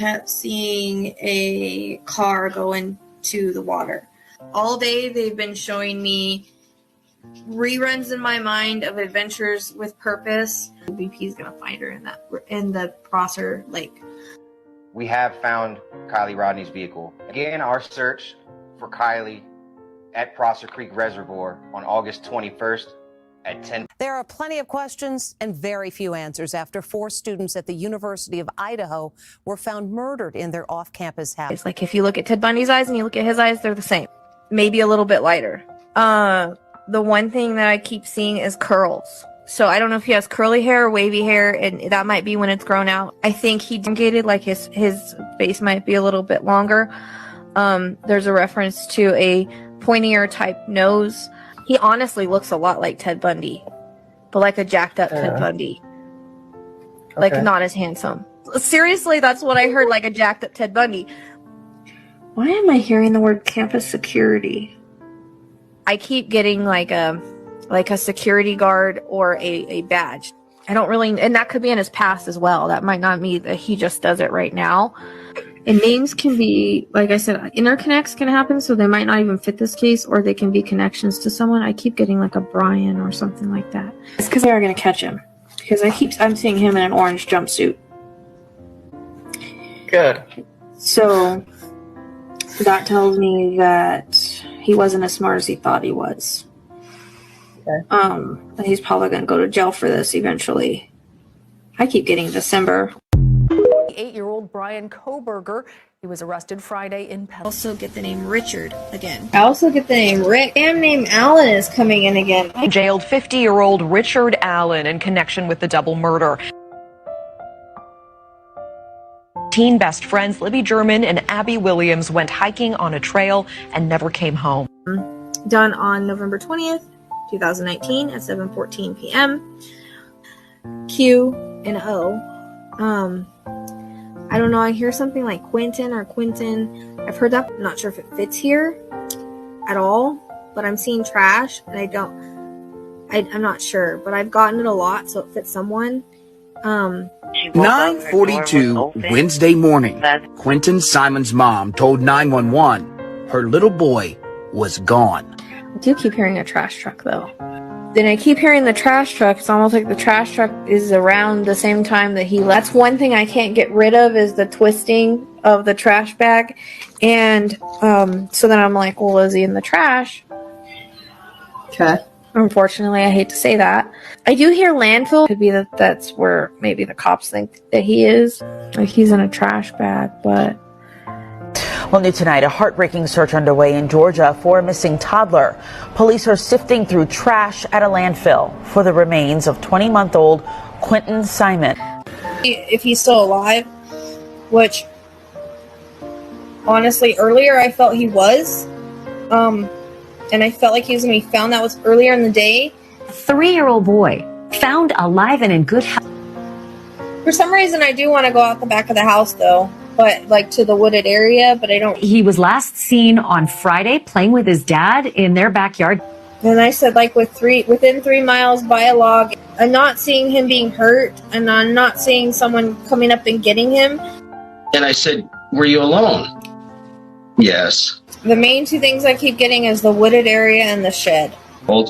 kept seeing a car go into the water. All day they've been showing me reruns in my mind of Adventures with Purpose. BP's gonna find her in the Prosser Lake. We have found Kylie Rodney's vehicle. Again, our search for Kylie at Prosser Creek Reservoir on August 21st at 10. There are plenty of questions and very few answers after 4 students at the University of Idaho were found murdered in their off-campus house. It's like if you look at Ted Bundy's eyes and you look at his eyes, they're the same. Maybe a little bit lighter. The one thing that I keep seeing is curls. So I don't know if he has curly hair or wavy hair, and that might be when it's grown out. I think he elongated, like his face might be a little bit longer. There's a reference to a pointier type nose. He honestly looks a lot like Ted Bundy, but like a jacked up Ted Bundy. Like not as handsome. Seriously, that's what I heard, like a jacked up Ted Bundy. Why am I hearing the word campus security? I keep getting like a security guard or a badge. I don't really, and that could be in his past as well. That might not mean that he just does it right now. And names can be, like I said, interconnects can happen, so they might not even fit this case, or they can be connections to someone. I keep getting like a Brian or something like that. It's because they are going to catch him, because I'm seeing him in an orange jumpsuit. Good. So that tells me that he wasn't as smart as he thought he was. Okay. He's probably going to go to jail for this eventually. I keep getting December. 8-year-old Brian Koberger. He was arrested Friday in I also get the name Richard again. I also get the name Rick. Damn name Allen is coming in again. Jailed 50-year-old Richard Allen in connection with the double murder. Teen best friends Libby German and Abby Williams went hiking on a trail and never came home. Done on November 20th, 2019 at 7:14 p.m. Q and O. I don't know. I hear something like Quentin or Quinton. I've heard that. I'm not sure if it fits here at all, but I'm seeing trash and I'm not sure, but I've gotten it a lot, so it fits someone. 9:42 Wednesday morning. Quentin Simon's mom told 911 her little boy was gone. I do keep hearing a trash truck though. Then I keep hearing the trash truck. It's almost like the trash truck is around the same time that he left. That's one thing I can't get rid of is the twisting of the trash bag. And so then I'm like, well, is he in the trash? Okay. Unfortunately, I hate to say that. I do hear landfill. Could be that's where maybe the cops think that he is. Like he's in a trash bag, but... Well, new tonight, a heartbreaking search underway in Georgia for a missing toddler. Police are sifting through trash at a landfill for the remains of 20-month-old Quentin Simon. If he's still alive, which honestly earlier I felt he was, and I felt like he was going to be found. That was earlier in the day. A 3-year-old boy found alive and in good health. For some reason, I do want to go out the back of the house though. But like to the wooded area, but I don't. He was last seen on Friday playing with his dad in their backyard. And I said, like within 3 miles by a log. I'm not seeing him being hurt, and I'm not seeing someone coming up and getting him. And I said, "Were you alone?" Yes. The main 2 things I keep getting is the wooded area and the shed. Well,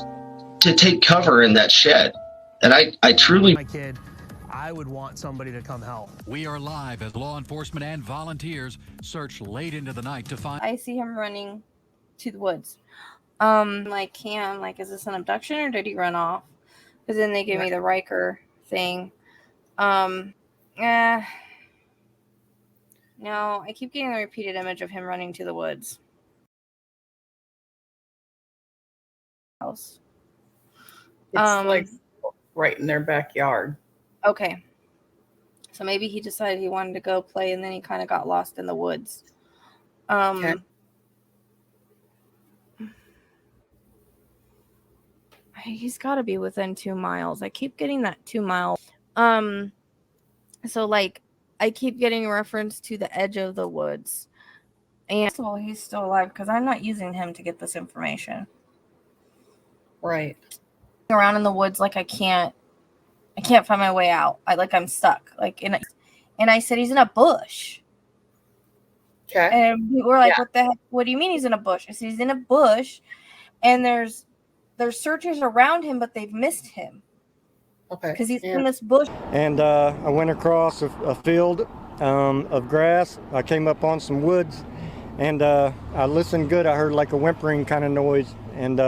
to take cover in that shed, and I truly. My kid. I would want somebody to come help. We are live as law enforcement and volunteers search late into the night to find. I see him running to the woods. Like Cam, like, is this an abduction or did he run off? Because then they give me the Riker thing. No, I keep getting the repeated image of him running to the woods. It's like right in their backyard. Okay. So maybe he decided he wanted to go play and then he kind of got lost in the woods. Okay. He's got to be within 2 miles. I keep getting that 2 mile. So like I keep getting reference to the edge of the woods. And so he's still alive because I'm not using him to get this information. Right. Around in the woods like I can't find my way out. I'm stuck. And I said he's in a bush. Okay. And we were like, what the heck? What do you mean he's in a bush? I said, he's in a bush, and there's searchers around him, but they've missed him. Okay. Because he's in this bush. And I went across a field of grass. I came up on some woods, and I listened good. I heard like a whimpering kind of noise. And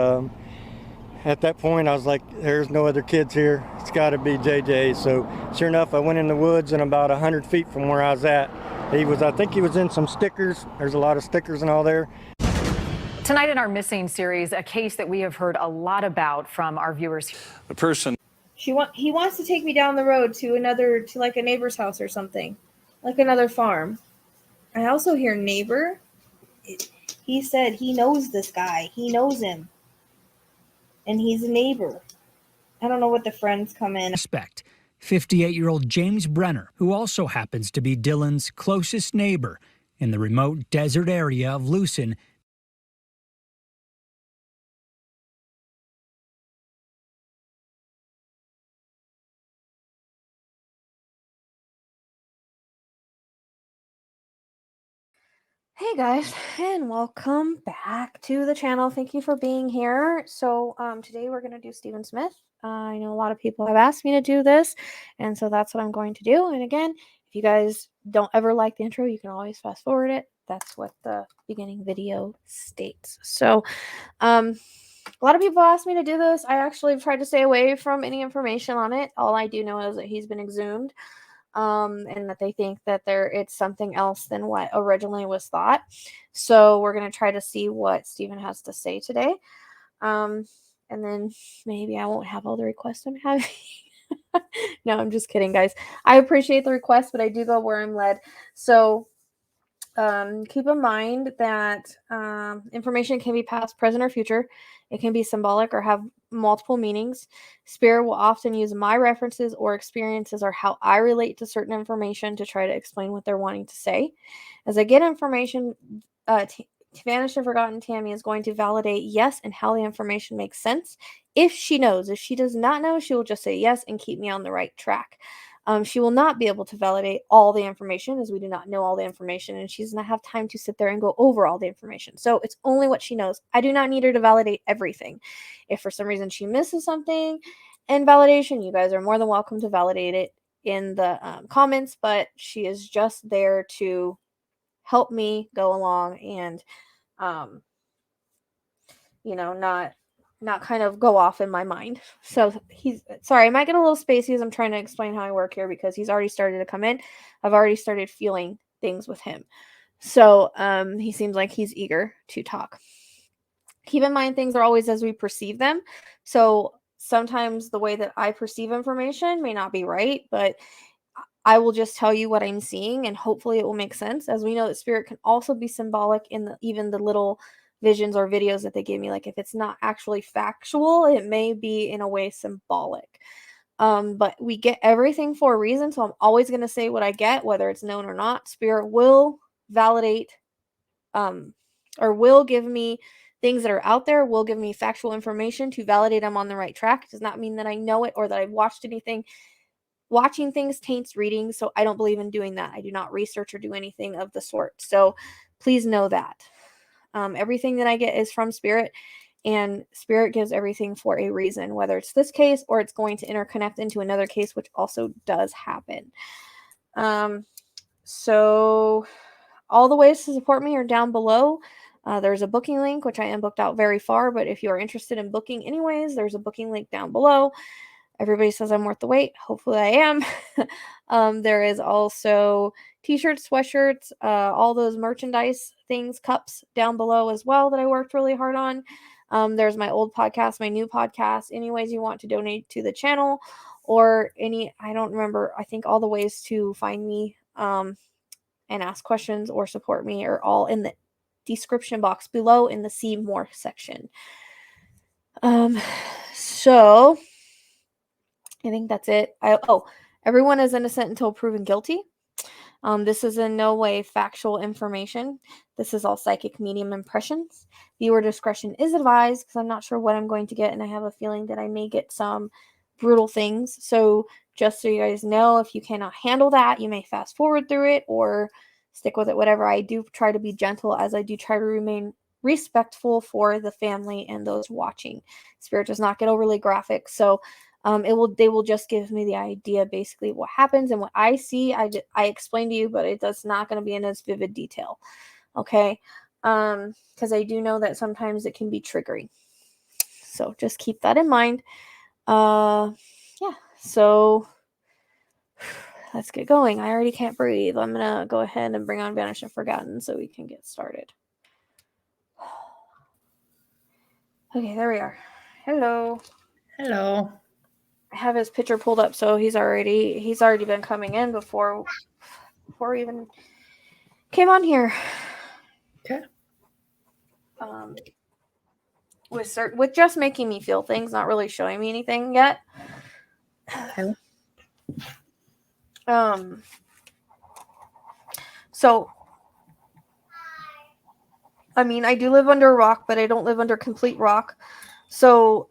at that point, I was like, there's no other kids here. It's got to be JJ. So sure enough, I went in the woods, and about 100 feet from where I was at, I think he was in some stickers. There's a lot of stickers and all there. Tonight in our Missing series, a case that we have heard a lot about from our viewers. The person. He wants to take me down the road to like a neighbor's house or something, like another farm. I also hear neighbor. He said he knows this guy. He knows him. And he's a neighbor. I don't know what the friends come in. Suspect, 58-year-old James Brenner, who also happens to be Dylan's closest neighbor in the remote desert area of Lucin. Hey guys, and welcome back to the channel. Thank you for being here. So today we're going to do Stephen Smith. I know a lot of people have asked me to do this, and so that's what I'm going to do. And again, if you guys don't ever like the intro, you can always fast forward it. That's what the beginning video states. So a lot of people asked me to do this. I actually tried to stay away from any information on it. All I do know is that he's been exhumed. And that they think that it's something else than what originally was thought. So we're going to try to see what Stephen has to say today. And then maybe I won't have all the requests I'm having. No, I'm just kidding, guys. I appreciate the request, but I do go where I'm led. So keep in mind that information can be past, present, or future. It can be symbolic or have multiple meanings. Spirit will often use my references or experiences or how I relate to certain information to try to explain what they're wanting to say. As I get information, Vanished and Forgotten Tammy is going to validate yes and how the information makes sense. If she knows. If she does not know, she will just say yes and keep me on the right track. She will not be able to validate all the information as we do not know all the information, and she does not have time to sit there and go over all the information. So it's only what she knows. I do not need her to validate everything. If for some reason she misses something in validation, you guys are more than welcome to validate it in the comments, but she is just there to help me go along and, not kind of go off in my mind. So sorry, I might get a little spacey as I'm trying to explain how I work here because he's already started to come in. I've already started feeling things with him. So he seems like he's eager to talk. Keep in mind, things are always as we perceive them. So sometimes the way that I perceive information may not be right, but I will just tell you what I'm seeing and hopefully it will make sense. As we know that spirit can also be symbolic in even the little visions or videos that they give me. Like if it's not actually factual, it may be in a way symbolic. But we get everything for a reason. So I'm always going to say what I get, whether it's known or not. Spirit will validate, or will give me things that are out there, will give me factual information to validate I'm on the right track. It does not mean that I know it or that I've watched anything. Watching things taints reading. So I don't believe in doing that. I do not research or do anything of the sort. So please know that. Everything that I get is from Spirit, and Spirit gives everything for a reason, whether it's this case or it's going to interconnect into another case, which also does happen. So all the ways to support me are down below. There's a booking link, which I am booked out very far, but if you are interested in booking anyways, there's a booking link down below. Everybody says I'm worth the wait. Hopefully I am. There is also t-shirts, sweatshirts, all those merchandise things, cups down below as well that I worked really hard on. There's my old podcast, my new podcast, any ways you want to donate to the channel or I don't remember, I think all the ways to find me and ask questions or support me are all in the description box below in the See More section. So I think that's it. Everyone is innocent until proven guilty. This is in no way factual information. This is all psychic medium impressions. Viewer discretion is advised because I'm not sure what I'm going to get, and I have a feeling that I may get some brutal things. So just so you guys know, if you cannot handle that, you may fast forward through it or stick with it, whatever. I do try to be gentle, as I do try to remain respectful for the family and those watching. Spirit does not get overly graphic, so they will just give me the idea, basically what happens and what I see. I explain to you, but it does not going to be in as vivid detail, okay? Because I do know that sometimes it can be triggering, so just keep that in mind. Yeah, so let's get going. I already can't breathe. I'm gonna go ahead and bring on Vanished and Forgotten so we can get started. Okay, there we are. Hello. Hello. I have his picture pulled up, so he's already been coming in before we even came on here. Okay. With just making me feel things, not really showing me anything yet. Okay. So I mean, I do live under a rock, but I don't live under complete rock. So,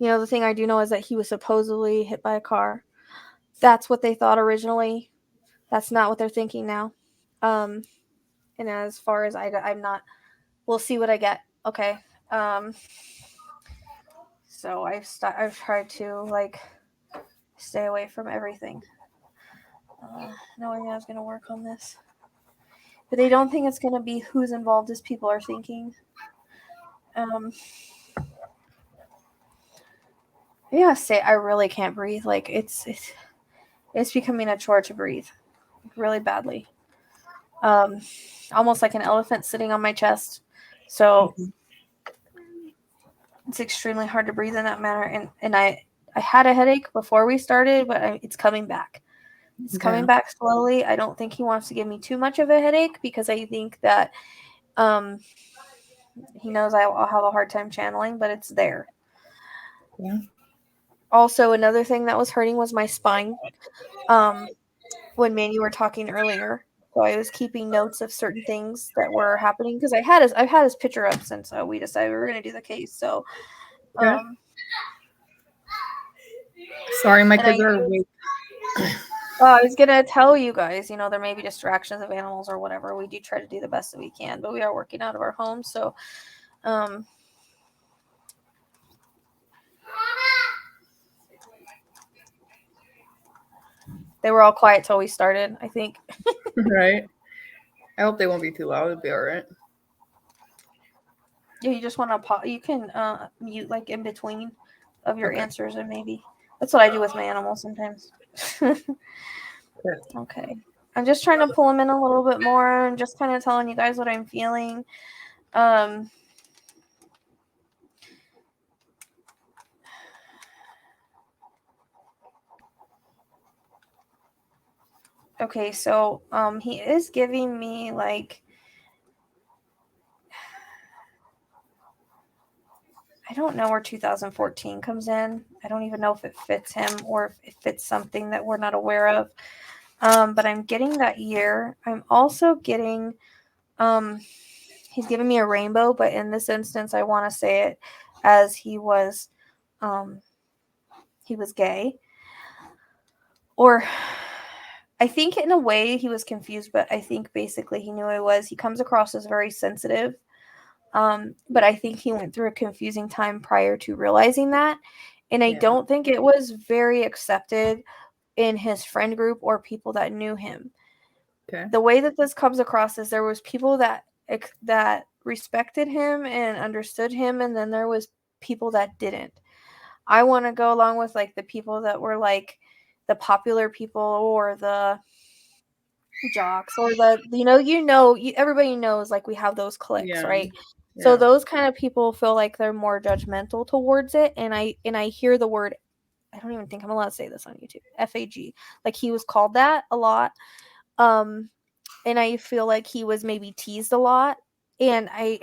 the thing I do know is that he was supposedly hit by a car. That's what they thought originally. That's not what they're thinking now. And as far as I'm not, we'll see what I get. Okay. So I've tried to stay away from everything. Knowing I was going to work on this. But they don't think it's going to be who's involved as people are thinking. Yeah, I really can't breathe. It's becoming a chore to breathe, really badly. Almost like an elephant sitting on my chest. So it's extremely hard to breathe in that manner. And I had a headache before we started, but it's coming back. It's coming back slowly. I don't think he wants to give me too much of a headache because I think that he knows I'll have a hard time channeling, but it's there. Yeah. Also, another thing that was hurting was my spine. When man, you were talking earlier, so I was keeping notes of certain things that were happening because I've had his picture up since we decided we were going to do the case. So, sorry, my kids are awake. I was gonna tell you guys, there may be distractions of animals or whatever. We do try to do the best that we can, but we are working out of our home, so they were all quiet till we started, I think. Right. I hope they won't be too loud. It'll be all right. Yeah, you just want to pause. You can mute in between of your answers, and maybe that's what I do with my animals sometimes. Okay. I'm just trying to pull them in a little bit more and just kind of telling you guys what I'm feeling. Okay, so he is giving me I don't know where 2014 comes in. I don't even know if it fits him or if it fits something that we're not aware of. But I'm getting that year. I'm also getting he's giving me a rainbow, but in this instance I want to say it as he was gay. Or I think in a way he was confused, but I think basically he knew he was. He comes across as very sensitive. But I think he went through a confusing time prior to realizing that. And I don't think it was very accepted in his friend group or people that knew him. Okay. The way that this comes across is there was people that respected him and understood him, and then there was people that didn't. I want to go along with the people that were the popular people or the jocks or everybody knows we have those cliques, right? So those kind of people feel like they're more judgmental towards it, and I hear the word, I don't even think I'm allowed to say this on YouTube, FAG. He was called that a lot. And I feel like he was maybe teased a lot, and I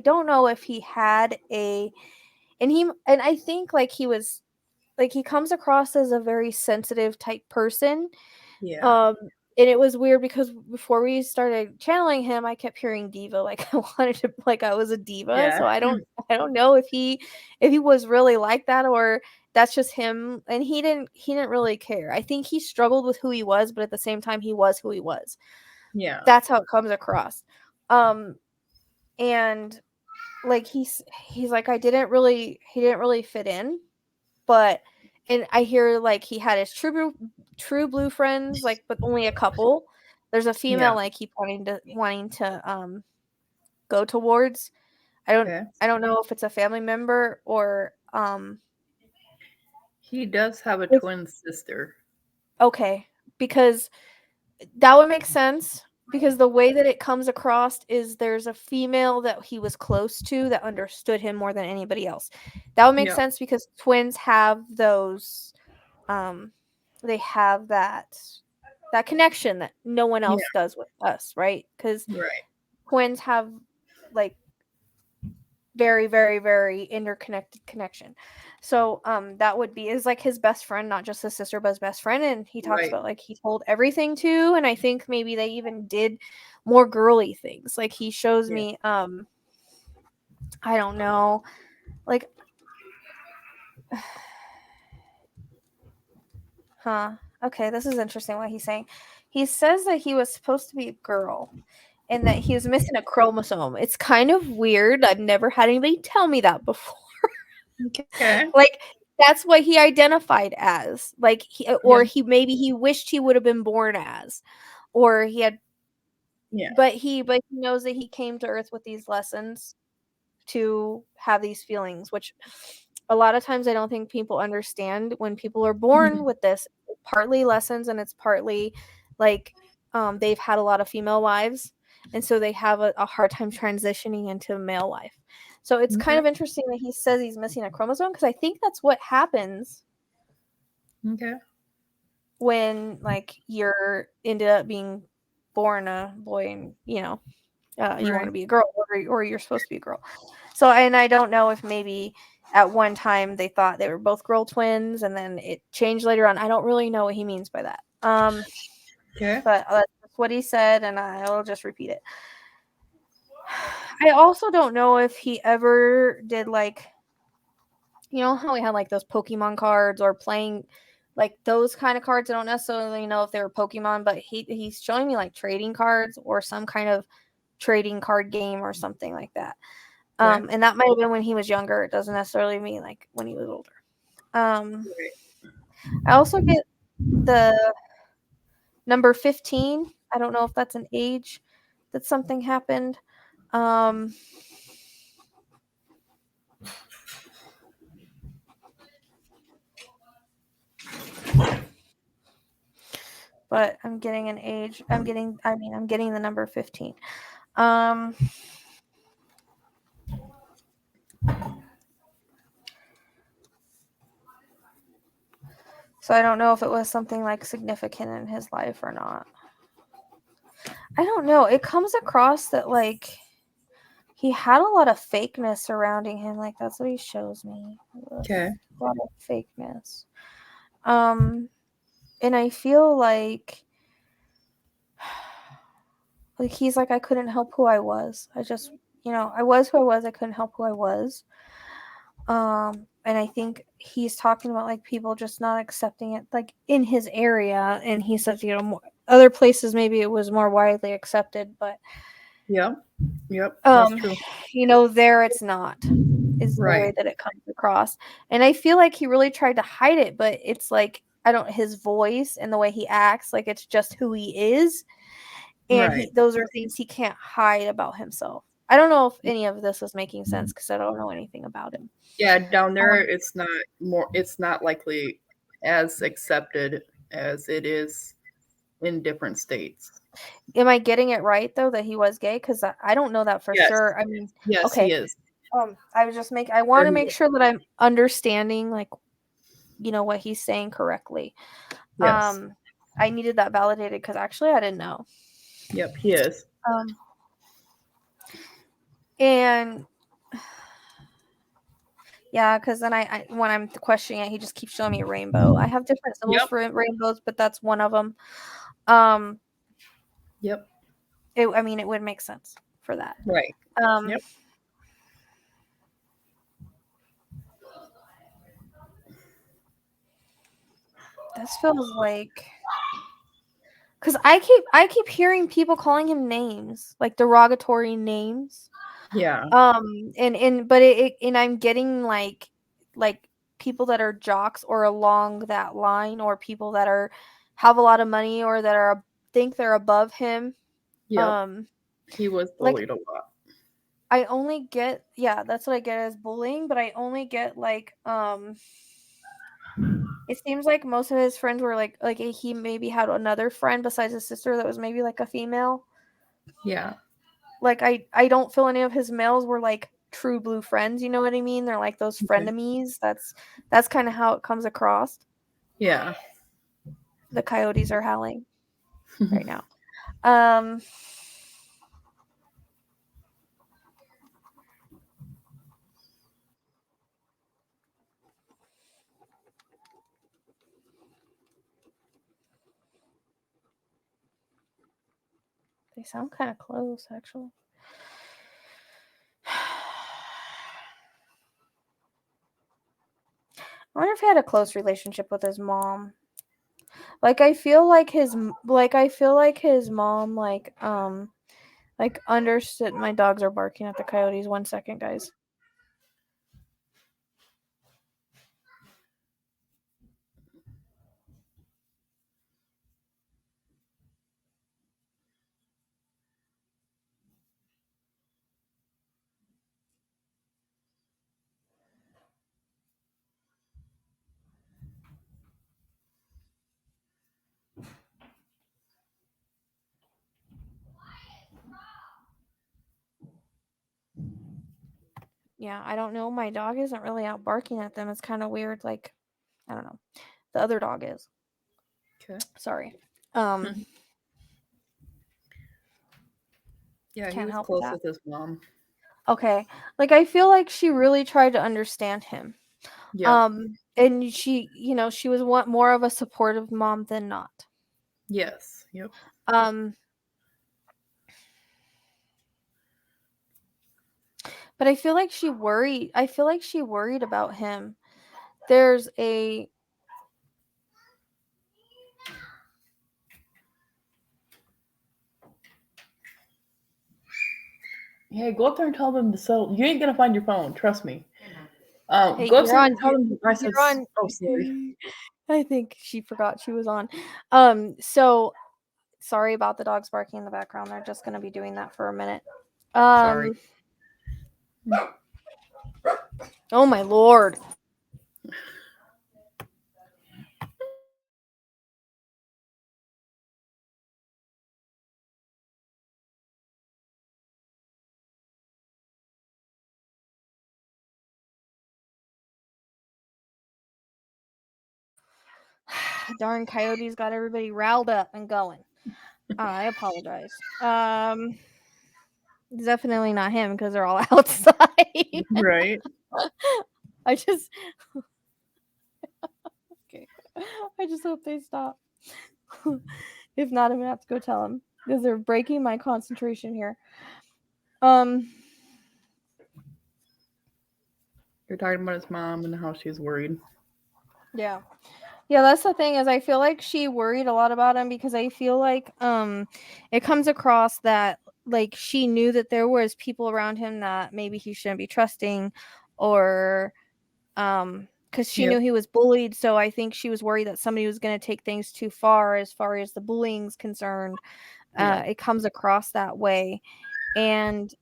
don't know if he had and I think he was he comes across as a very sensitive type person. Yeah. And it was weird because before we started channeling him, I kept hearing diva. I wanted to, I was a diva. Yeah. So I don't know if he was really like that, or that's just him, and he didn't really care. I think he struggled with who he was, but at the same time he was who he was. Yeah. That's how it comes across. And like he's like, he didn't really fit in, but and I hear like he had his true blue friends, like, but only a couple. There's a female like he wanting to go towards. I don't know if it's a family member or he does have a twin sister. Okay, because that would make sense, because the way that it comes across is there's a female that he was close to that understood him more than anybody else. That would make sense because twins have those they have that connection that no one else does with us, right? Because twins have like very, very, very interconnected connection. So that would be is like his best friend, not just his sister, but his best friend. And he talks about like he told everything to, and I think maybe they even did more girly things. Like he shows me I don't know, like okay, this is interesting what he's saying. He says that he was supposed to be a girl and that he was missing a chromosome. It's kind of weird. I've never had anybody tell me that before. Okay. Like that's what he identified as. Like he maybe he wished he would have been born as, or he had. Yeah. But he knows that he came to Earth with these lessons to have these feelings, which a lot of times I don't think people understand. When people are born with this, it's partly lessons and it's partly like they've had a lot of female wives, and so they have a hard time transitioning into a male life. So it's kind of interesting that he says he's missing a chromosome, because I think that's what happens when like you're ended up being born a boy and you want to be a girl, or you're supposed to be a girl. So, and I don't know if maybe at one time they thought they were both girl twins and then it changed later on. I don't really know what he means by that. But that's what he said, and I'll just repeat it. I also don't know if he ever did like, how we had like those Pokemon cards or playing like those kind of cards. I don't necessarily know if they were Pokemon, but he's showing me like trading cards or some kind of trading card game or something like that. And that might have been when he was younger. It doesn't necessarily mean like when he was older. I also get the number 15. I don't know if that's an age that something happened. But I'm getting an age. I'm getting the number 15. So I don't know if it was something like significant in his life or not. I don't know. It comes across that like he had a lot of fakeness surrounding him. Like that's what he shows me. Okay. A lot of fakeness. And I feel like he's like, I couldn't help who I was. I just, I was who I was. I couldn't help who I was. And I think he's talking about like people just not accepting it like in his area. And he says, other places maybe it was more widely accepted, but yep, that's true. There it's not, is the way that it comes across. And I feel like he really tried to hide it, but it's like his voice and the way he acts, like it's just who he is, and those are things he can't hide about himself. I don't know if any of this is making sense because I don't know anything about him. Yeah, down there it's not likely as accepted as it is in different states. Am I getting it right though that he was gay? Because I don't know that for sure. I mean, yes, okay. He is. I want to make sure that I'm understanding like what he's saying correctly. Yes. I needed that validated because actually I didn't know. Yep, he is. And yeah, because then I when I'm questioning it, he just keeps showing me a rainbow. I have different symbols for rainbows, but that's one of them. Yep. It would make sense for that. Right. Yep. This feels like, because I keep hearing people calling him names, like derogatory names. Yeah. And I'm getting like people that are jocks or along that line, or people that have a lot of money, or that think they're above him. Yep. He was bullied a lot. I only get, that's what I get as bullying, but I only get like it seems like most of his friends were like he maybe had another friend besides his sister that was maybe like a female. Yeah. Like I don't feel any of his males were like true blue friends, you know what I mean? They're like those frenemies. That's kind of how it comes across. Yeah. The coyotes are howling right now. They sound kind of close, actually. I wonder if he had a close relationship with his mom. I feel like his mom understood. My dogs are barking at the coyotes. 1 second, guys. Yeah, I don't know. My dog isn't really out barking at them. It's kind of weird. Like, I don't know. The other dog is. Okay. Sorry. Yeah, he Can't was help close that. with his mom. Okay. I feel like she really tried to understand him. Yeah. And she, she was more of a supportive mom than not. Yes. Yep. But I feel like she worried. I feel like she worried about him. There's a Yeah, go up there and tell them to settle. You ain't gonna find your phone. Trust me. Hey, Go you're upstairs on. and tell them. I said, You're on. oh, sorry. I think she forgot she was on. So sorry about the dogs barking in the background. They're just going to be doing that for a minute. Sorry. Oh my lord. Darn coyotes got everybody riled up and going. I apologize. Definitely not him because they're all outside. Right. I just okay. I just hope they stop. If not, I'm gonna have to go tell them because they're breaking my concentration here. You're talking about his mom and how she's worried. Yeah, that's the thing is I feel like she worried a lot about him because I feel like it comes across that like she knew that there was people around him that maybe he shouldn't be trusting, or because she knew he was bullied. So I think she was worried that somebody was going to take things too far as the bullying's concerned. It comes across that way. And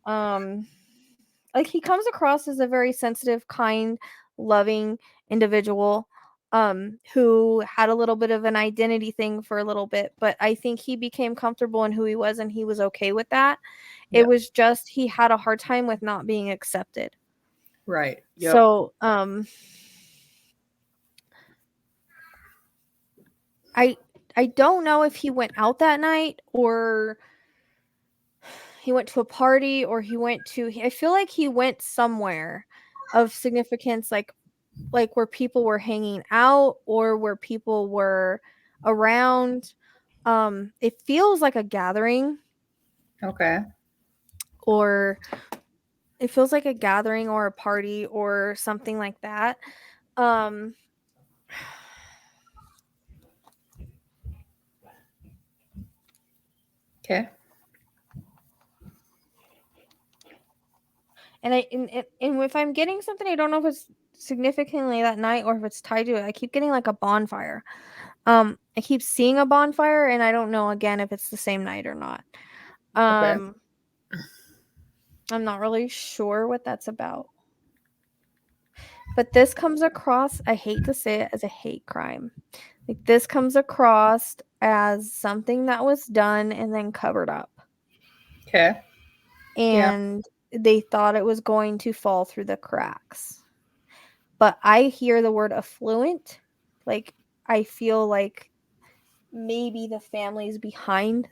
like he comes across as a very sensitive, kind, loving individual who had a little bit of an identity thing for a little bit, but I think he became comfortable in who he was and he was okay with that. It was just he had a hard time with not being accepted. Right. Yep. So I don't know if he went out that night or he went to a party or he went to I feel like he went somewhere of significance, like where people were hanging out or where people were around. It feels like a gathering. Okay. Or it feels like a gathering or a party or something like that. Okay. And if I'm getting something, I don't know if it's significantly that night or if it's tied to it. I keep getting like a bonfire. I keep seeing a bonfire, and I don't know again if it's the same night or not. I'm not really sure what that's about. But this comes across, I hate to say it, as a hate crime. Like, this comes across as something that was done and then covered up. Okay. And they thought it was going to fall through the cracks. But I hear the word affluent. Like, I feel like maybe the families behind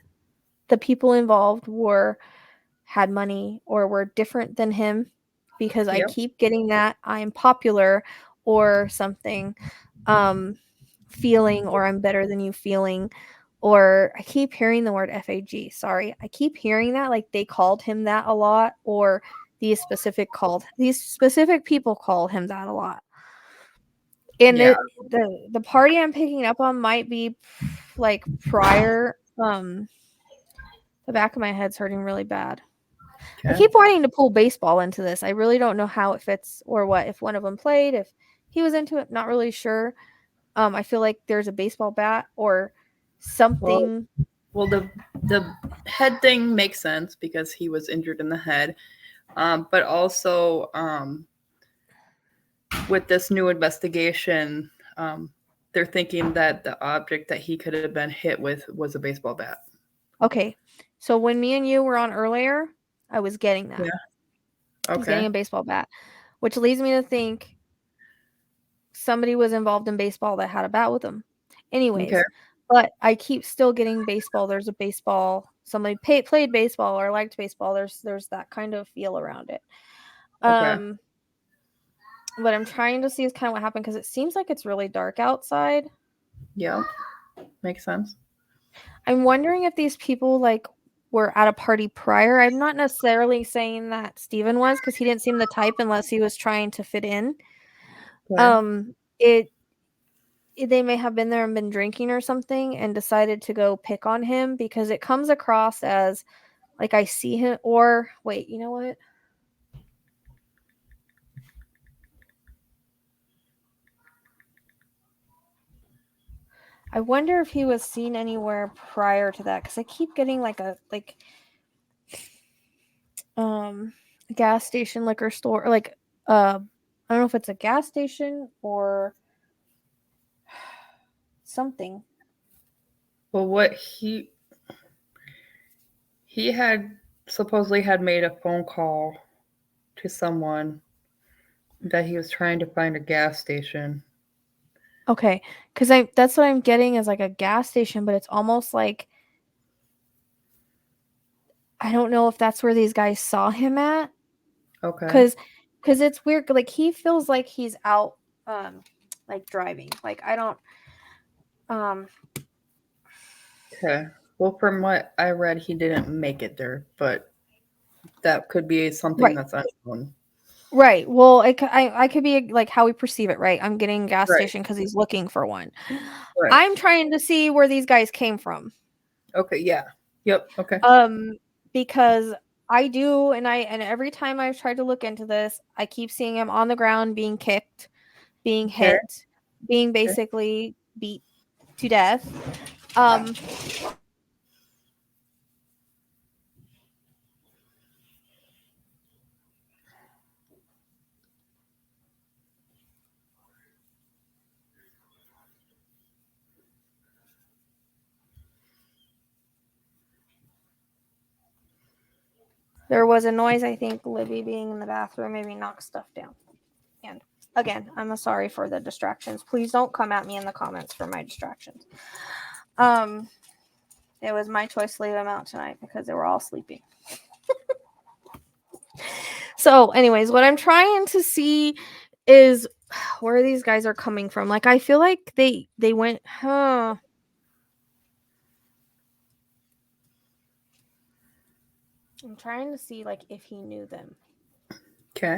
the people involved had money or were different than him, because I keep getting that I'm popular or something, feeling, or I'm better than you feeling, or I keep hearing the word FAG. Sorry, I keep hearing that, like they called him that a lot, or these specific people call him that a lot. And the party I'm picking up on might be like prior. The back of my head's hurting really bad. I keep wanting to pull baseball into this. I really don't know how it fits or what. If one of them played, if he was into it, not really sure. I feel like there's a baseball bat or something. Well, the head thing makes sense because he was injured in the head. But also, with this new investigation, they're thinking that the object that he could have been hit with was a baseball bat. Okay. So when me and you were on earlier, I was getting that. Yeah. I was getting a baseball bat, which leads me to think somebody was involved in baseball that had a bat with them. Anyways, but I keep still getting baseball. There's a baseball. Somebody played baseball or liked baseball. There's that kind of feel around it. What I'm trying to see is kind of what happened, because it seems like it's really dark outside. Yeah, makes sense. I'm wondering if these people like were at a party prior. I'm not necessarily saying that Steven was, because he didn't seem the type unless he was trying to fit in. They may have been there and been drinking or something and decided to go pick on him, because it comes across as like I see him. Or wait, you know what? I wonder if he was seen anywhere prior to that, because I keep getting like a gas station, liquor store, like I don't know if it's a gas station or something. Well, what he had supposedly had made a phone call to someone that he was trying to find a gas station. Okay, because that's what I'm getting is like a gas station, but it's almost like I don't know if that's where these guys saw him at. Okay. Because it's weird. Like he feels like he's out, like driving. Like I don't. Okay. Well, from what I read, he didn't make it there, but that could be something that's unknown. Right. Well, I could be like how we perceive it, right? I'm getting gas station because he's looking for one. Right. I'm trying to see where these guys came from. Okay. Yeah. Yep. Okay. Because I do, and every time I've tried to look into this, I keep seeing him on the ground being kicked, being hit, being basically beat to death. There was a noise, I think Libby being in the bathroom maybe knocked stuff down. And again, I'm sorry for the distractions. Please don't come at me in the comments for my distractions. It was my choice to leave them out tonight because they were all sleeping. So anyways, what I'm trying to see is where these guys are coming from. Like, I feel like they went, I'm trying to see like if he knew them. Okay.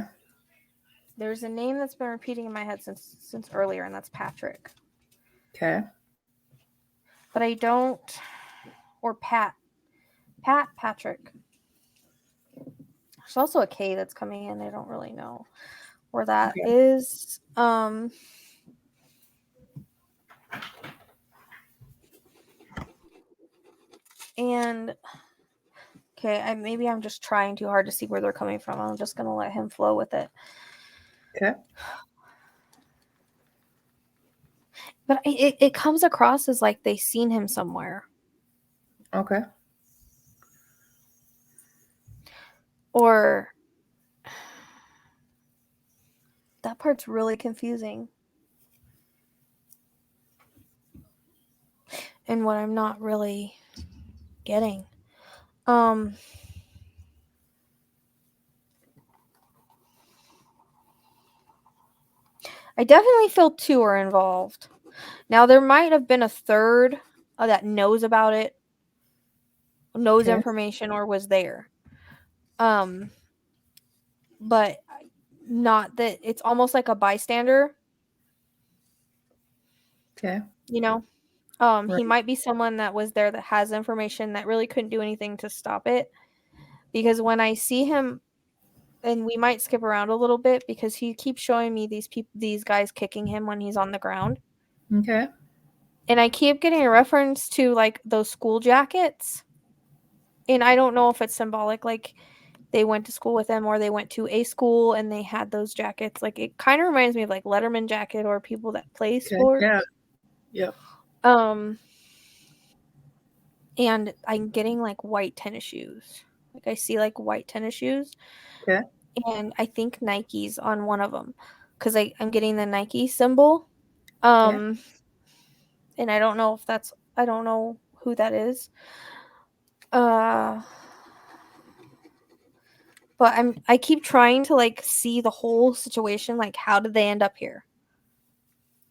There's a name that's been repeating in my head since earlier, and that's Patrick. Okay. But I don't, or Pat. Patrick. There's also a K that's coming in. I don't really know where that is. And okay, maybe I'm just trying too hard to see where they're coming from. I'm just gonna let him flow with it. Okay. But it comes across as like they seen him somewhere. Okay. Or that part's really confusing. And what I'm not really getting. I definitely feel two are involved. Now there might have been a third that knows about it, knows information, or was there. But not that it's almost like a bystander. Okay. You know? He might be someone that was there that has information that really couldn't do anything to stop it. Because when I see him, and we might skip around a little bit because he keeps showing me these guys kicking him when he's on the ground. Okay. And I keep getting a reference to like those school jackets. And I don't know if it's symbolic, like they went to school with them or they went to a school and they had those jackets. Like it kind of reminds me of like Letterman jacket or people that play sports. Yeah. Yep. And I'm getting like white tennis shoes. Like I see like white tennis shoes. Okay. And I think Nike's on one of them because I'm getting the Nike symbol. And I don't know if I don't know who that is. But I keep trying to like see the whole situation. Like, how did they end up here?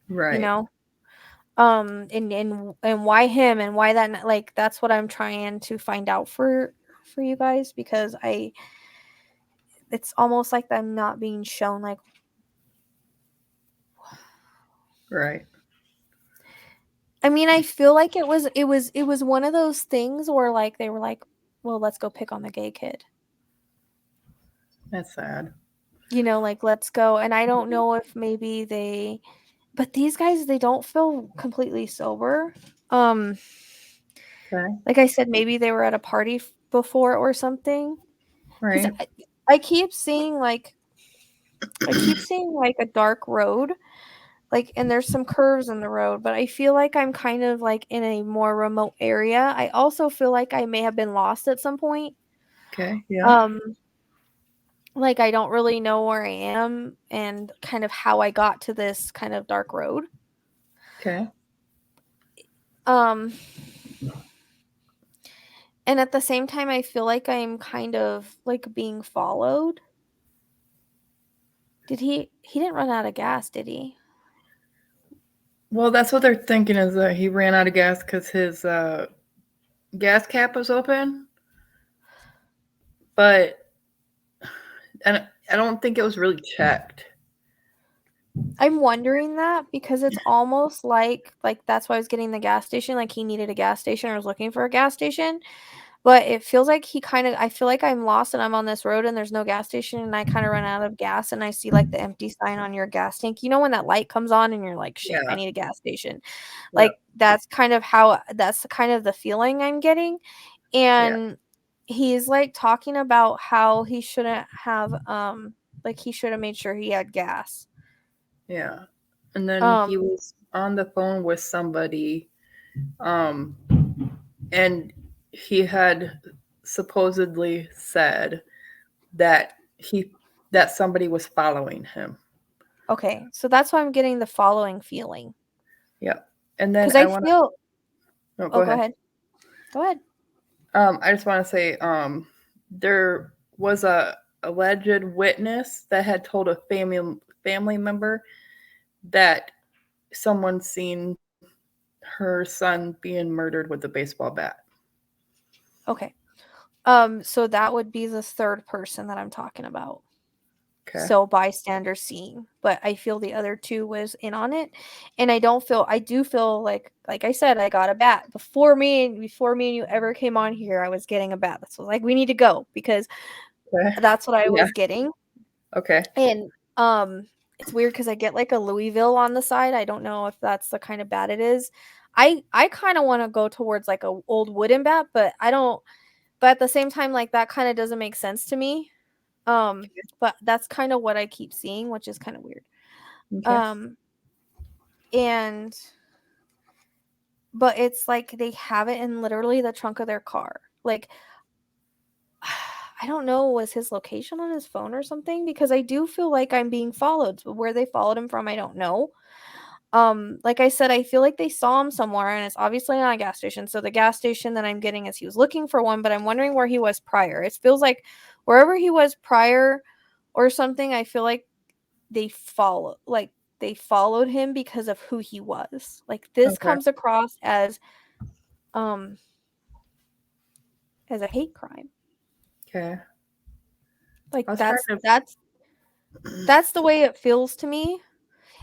Right. You know? And why him and why that, like, that's what I'm trying to find out for you guys, because it's almost like I'm not being shown like. Right. I mean, I feel like it was one of those things where like they were like, well, let's go pick on the gay kid. That's sad. You know, like, let's go. And I don't know if maybe but these guys, they don't feel completely sober. Okay. Like I said, maybe they were at a party before or something. Right. I keep seeing like a dark road. Like, and there's some curves in the road, but I feel like I'm kind of like in a more remote area. I also feel like I may have been lost at some point. Okay. Yeah. Like I don't really know where I am and kind of how I got to this kind of dark road. Okay. And at the same time, I feel like I'm kind of like being followed. He didn't run out of gas, did he? Well, that's what they're thinking, is that he ran out of gas because his gas cap was open. But I don't think it was really checked. I'm wondering that because it's almost like that's why I was getting the gas station. Like he needed a gas station or was looking for a gas station. But it feels like I feel like I'm lost and I'm on this road and there's no gas station and I kind of run out of gas and I see like the empty sign on your gas tank. You know, when that light comes on and you're like, shit, I need a gas station. Like that's kind of the feeling I'm getting. And he's like talking about how he shouldn't have, like he should have made sure he had gas. Yeah. And then he was on the phone with somebody, and he had supposedly said that somebody was following him. Okay, so that's why I'm getting the following feeling. Yeah. And then because I feel. No, go ahead. Go ahead. I just want to say, there was a alleged witness that had told a family member that someone seen her son being murdered with a baseball bat. Okay. So that would be the third person that I'm talking about. Okay. So bystander seeing, but I feel the other two was in on it, and I do feel like I said, I got a bat before me and you ever came on here. I was getting a bat. So like, we need to go because that's what I was getting. Okay. And it's weird because I get like a Louisville on the side. I don't know if that's the kind of bat it is. I kind of want to go towards like a old wooden bat, but I don't. But at the same time, like that kind of doesn't make sense to me. But that's kind of what I keep seeing, which is kind of weird. Okay. But it's like they have it in literally the trunk of their car. Like, I don't know, was his location on his phone or something? Because I do feel like I'm being followed. But where they followed him from, I don't know. Like I said, I feel like they saw him somewhere, and it's obviously not a gas station. So the gas station that I'm getting is he was looking for one, but I'm wondering where he was prior. It feels like wherever he was prior or something, I feel like they followed him because of who he was. Like this comes across as a hate crime. Okay. Like that's the way it feels to me.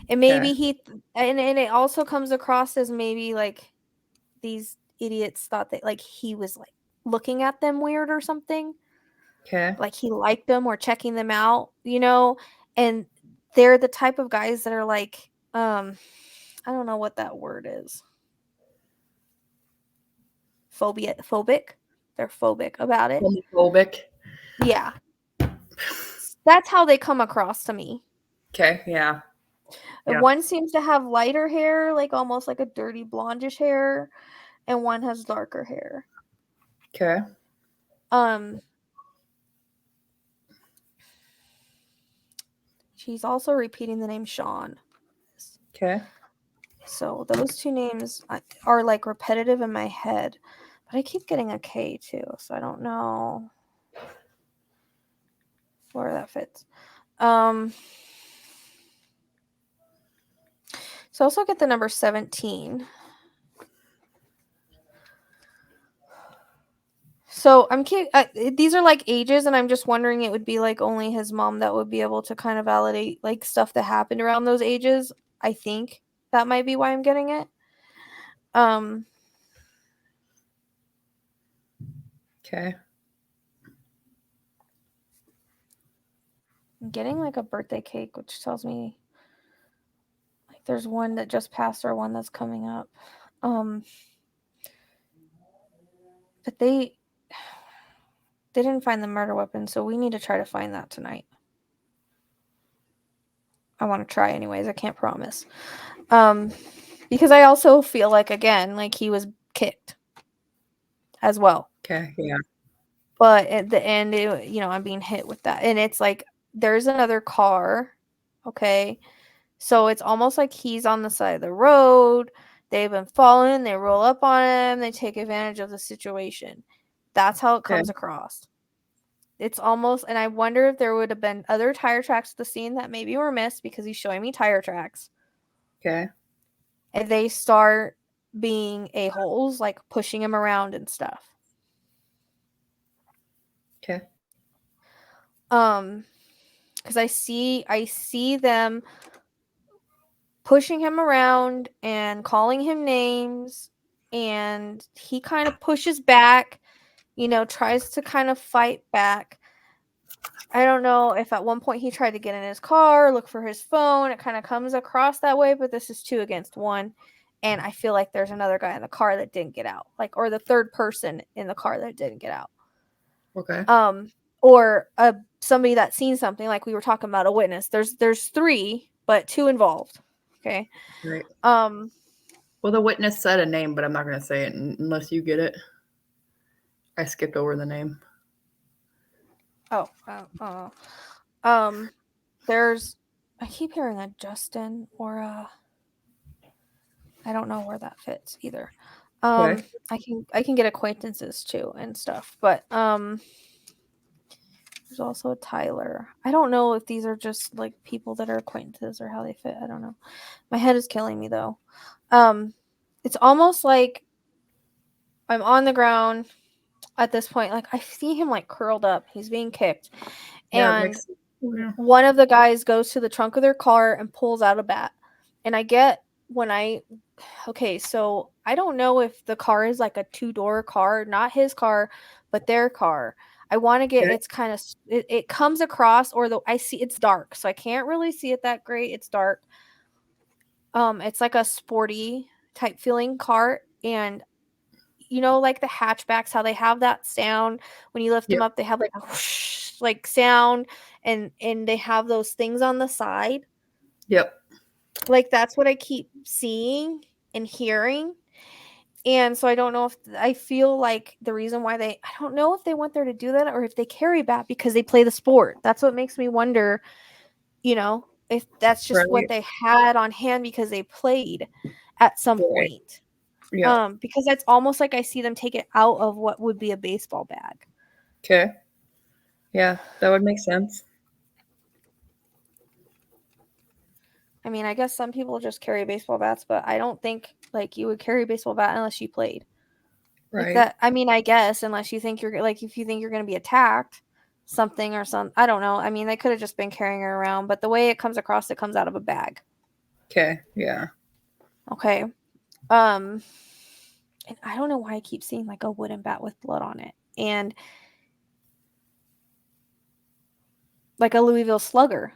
And maybe and it also comes across as maybe like these idiots thought that like he was like looking at them weird or something. Okay. Like he liked them or checking them out, and they're the type of guys that are like, I don't know what that word is. Phobic. They're phobic about it. Homophobic. Yeah. That's how they come across to me. Okay, yeah. One seems to have lighter hair, like almost like a dirty blondish hair, and one has darker hair. Okay. She's also repeating the name Sean. Okay. So those two names are like repetitive in my head, but I keep getting a K too, so I don't know where that fits. So also get the number 17. So these are like ages, and I'm just wondering it would be like only his mom that would be able to kind of validate like stuff that happened around those ages. I think that might be why I'm getting it. Okay. I'm getting like a birthday cake, which tells me like there's one that just passed or one that's coming up. But they didn't find the murder weapon, so we need to try to find that tonight. I want to try anyways. I can't promise. Because I also feel like, again, like he was kicked as well. Okay, yeah. But at the end, I'm being hit with that. And it's like, there's another car. Okay. So it's almost like he's on the side of the road. They've been following. They roll up on him. They take advantage of the situation. That's how it comes across. It's almost, and I wonder if there would have been other tire tracks at the scene that maybe were missed because he's showing me tire tracks. Okay. And they start being a-holes, like pushing him around and stuff. Okay. Because I see them pushing him around and calling him names, and he kind of pushes back, tries to kind of fight back. I don't know if at one point he tried to get in his car, look for his phone. It kind of comes across that way, but this is 2 against 1. And I feel like there's another guy in the car that didn't get out, or the third person in the car that didn't get out. Okay. Or somebody that's seen something, like we were talking about a witness. There's 3, but 2 involved. Okay. Right. Well, the witness said a name, but I'm not going to say it unless you get it. I skipped over the name. There's, I keep hearing a Justin or a, I don't know where that fits either. Okay. I can get acquaintances too and stuff, but there's also a Tyler. I don't know if these are just like people that are acquaintances or how they fit. I don't know. My head is killing me though. It's almost like I'm on the ground at this point. Like I see him like curled up. He's being kicked. Yeah, And one of the guys goes to the trunk of their car and pulls out a bat. And I get okay, so I don't know if the car is like a 2-door car, not his car, but their car. I want to get it's kind of it comes across, or I see it's dark, so I can't really see it that great. It's dark. It's like a sporty type feeling car, and you know, like the hatchbacks, how they have that sound when you lift them up, they have like a whoosh, like sound, and they have those things on the side. Yep. Like that's what I keep seeing and hearing. And so I don't know if I feel like the reason why I don't know if they went there to do that or if they carry bat because they play the sport. That's what makes me wonder, you know, if that's just what they had on hand because they played at some point. Yeah. Because that's almost like I see them take it out of what would be a baseball bag. Okay. Yeah, that would make sense. I mean, I guess some people just carry baseball bats, but I don't think like you would carry a baseball bat unless you played. Right. Like that, I mean, I guess unless you think you're like, if you think you're going to be attacked, something or some, I don't know. I mean, they could have just been carrying it around, but the way it comes across, it comes out of a bag. Okay. Yeah. Okay. And I don't know why I keep seeing like a wooden bat with blood on it, and like a Louisville Slugger.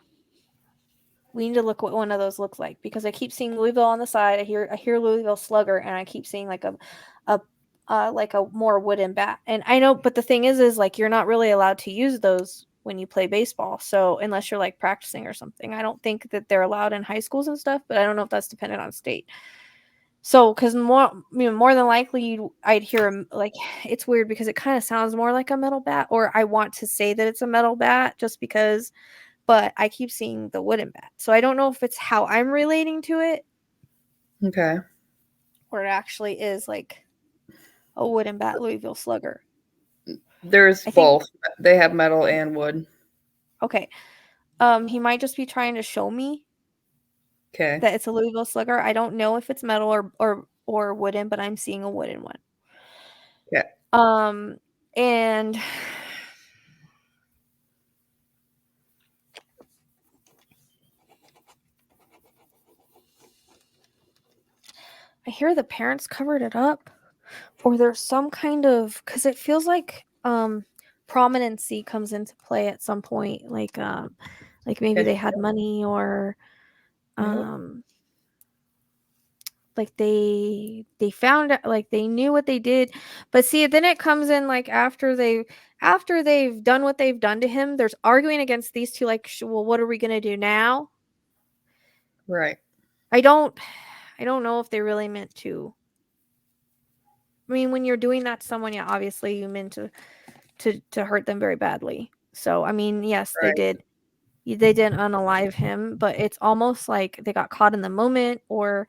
We need to look what one of those looks like because I keep seeing Louisville on the side. I hear Louisville Slugger, and I keep seeing like a more wooden bat. And I know, but the thing is like you're not really allowed to use those when you play baseball. So unless you're like practicing or something, I don't think that they're allowed in high schools and stuff. But I don't know if that's dependent on state. So, because more than likely, I'd hear like it's weird because it kind of sounds more like a metal bat, or I want to say that it's a metal bat just because. But I keep seeing the wooden bat. So I don't know if it's how I'm relating to it. Okay. Or it actually is like a wooden bat Louisville Slugger. There's both. They have metal and wood. Okay. He might just be trying to show me that it's a Louisville Slugger. I don't know if it's metal or wooden, but I'm seeing a wooden one. Yeah. And I hear the parents covered it up, or there's some kind of, because it feels like prominency comes into play at some point, like maybe they had money, or like they found out, like they knew what they did. But see, then it comes in like after they've done what they've done to him, there's arguing against these two, like, well, what are we gonna do now? Right. I don't know if they really meant to. I mean, when you're doing that to someone, yeah, obviously you meant to hurt them very badly. So, I mean, yes, they did. They didn't unalive him, but it's almost like they got caught in the moment, or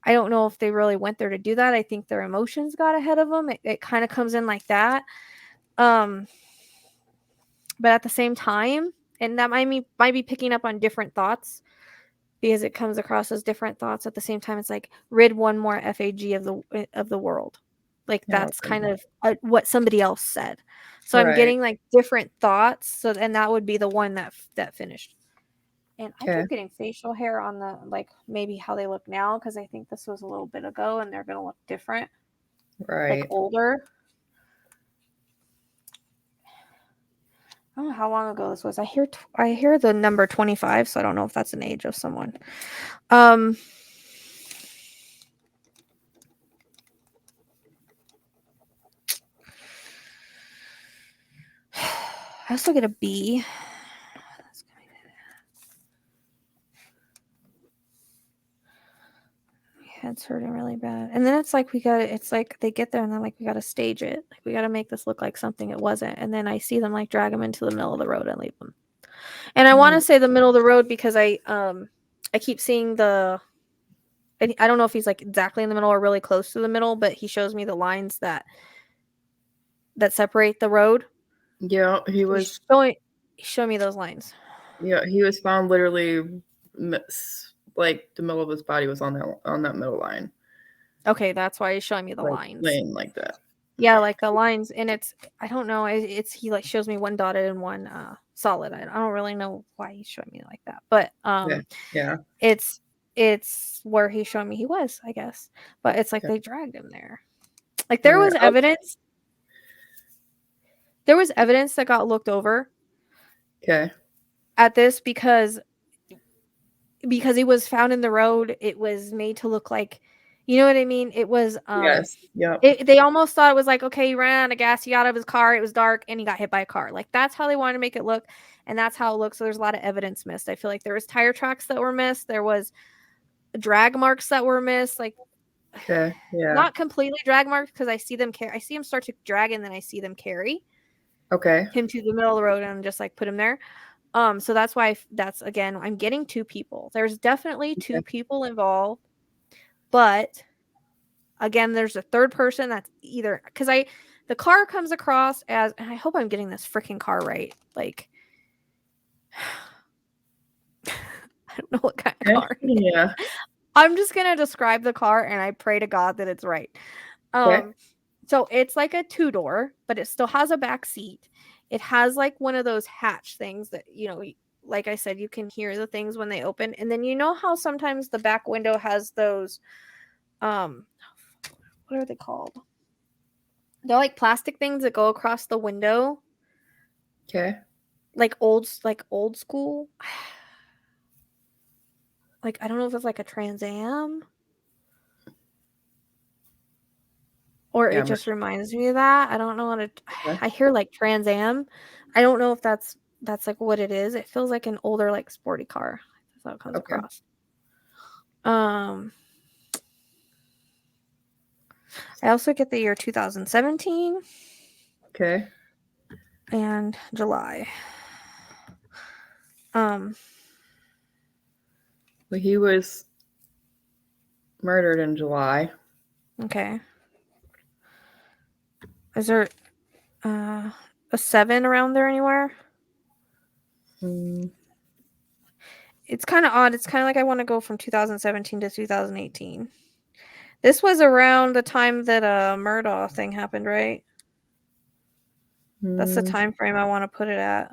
I don't know if they really went there to do that. I think their emotions got ahead of them. It kind of comes in like that. But at the same time, and that might be picking up on different thoughts, because it comes across as different thoughts. At the same time, it's like rid one more FAG of the world. Like that's kind of what somebody else said. So I'm getting like different thoughts. So, and that would be the one that finished. And I keep getting facial hair on the, like, maybe how they look now, because I think this was a little bit ago and they're going to look different. Right. Like older. I don't know how long ago this was. I hear the number 25, so I don't know if that's an age of someone. I also get a B. My head's hurting really bad. And then it's like it's like they get there and they're like, we got to stage it. Like, we got to make this look like something it wasn't. And then I see them like drag them into the middle of the road and leave them. And I want to say the middle of the road because I keep seeing I don't know if he's like exactly in the middle or really close to the middle, but he shows me the lines that separate the road. Yeah, he was show me those lines. Yeah, he was found literally like the middle of his body was on that middle line. Okay, that's why he's showing me the like, lines. laying like that. Yeah, like the lines, and it's I don't know. It's he like shows me one dotted and one solid. I don't really know why he's showing me like that, but Yeah. it's where he's showing me he was, I guess. But it's like Okay. they dragged him there. Like there was evidence. There was evidence that got looked over. Okay. At this because he was found in the road. It was made to look like, you know what I mean? It was Yes. Yep. they almost thought it was like, okay, he ran out of gas, he got out of his car, it was dark, and he got hit by a car. Like that's how they wanted to make it look, and that's how it looks. So there's a lot of evidence missed. I feel like there was tire tracks that were missed, there was drag marks that were missed, like Okay. Yeah. not completely drag marks because I see him start to drag and then I see them carry Okay. him to the middle of the road and just like put him there. So that's why that's again, I'm getting two people. There's definitely two people involved, but again, there's a third person that's either because the car comes across as, and I hope I'm getting this freaking car right. Like, I don't know what kind of car. Yeah. I'm just gonna describe the car, and I pray to God that it's right. So it's like a 2-door, but it still has a back seat. It has like one of those hatch things that, you know, like I said, you can hear the things when they open. And then you know how sometimes the back window has those, what are they called? They're like plastic things that go across the window. Okay. Like old school. Like, I don't know if it's like a Trans Am. Or it just reminds me of that. I don't know what it. I hear like Trans Am. I don't know if that's like what it is. It feels like an older like sporty car. That's how it comes across. I also get the year 2017. Okay. And July. Well, he was murdered in July. Okay. Is there a 7 around there anywhere? It's kind of odd. It's kind of like I want to go from 2017 to 2018. This was around the time that Murdaugh thing happened, right? That's the time frame I want to put it at.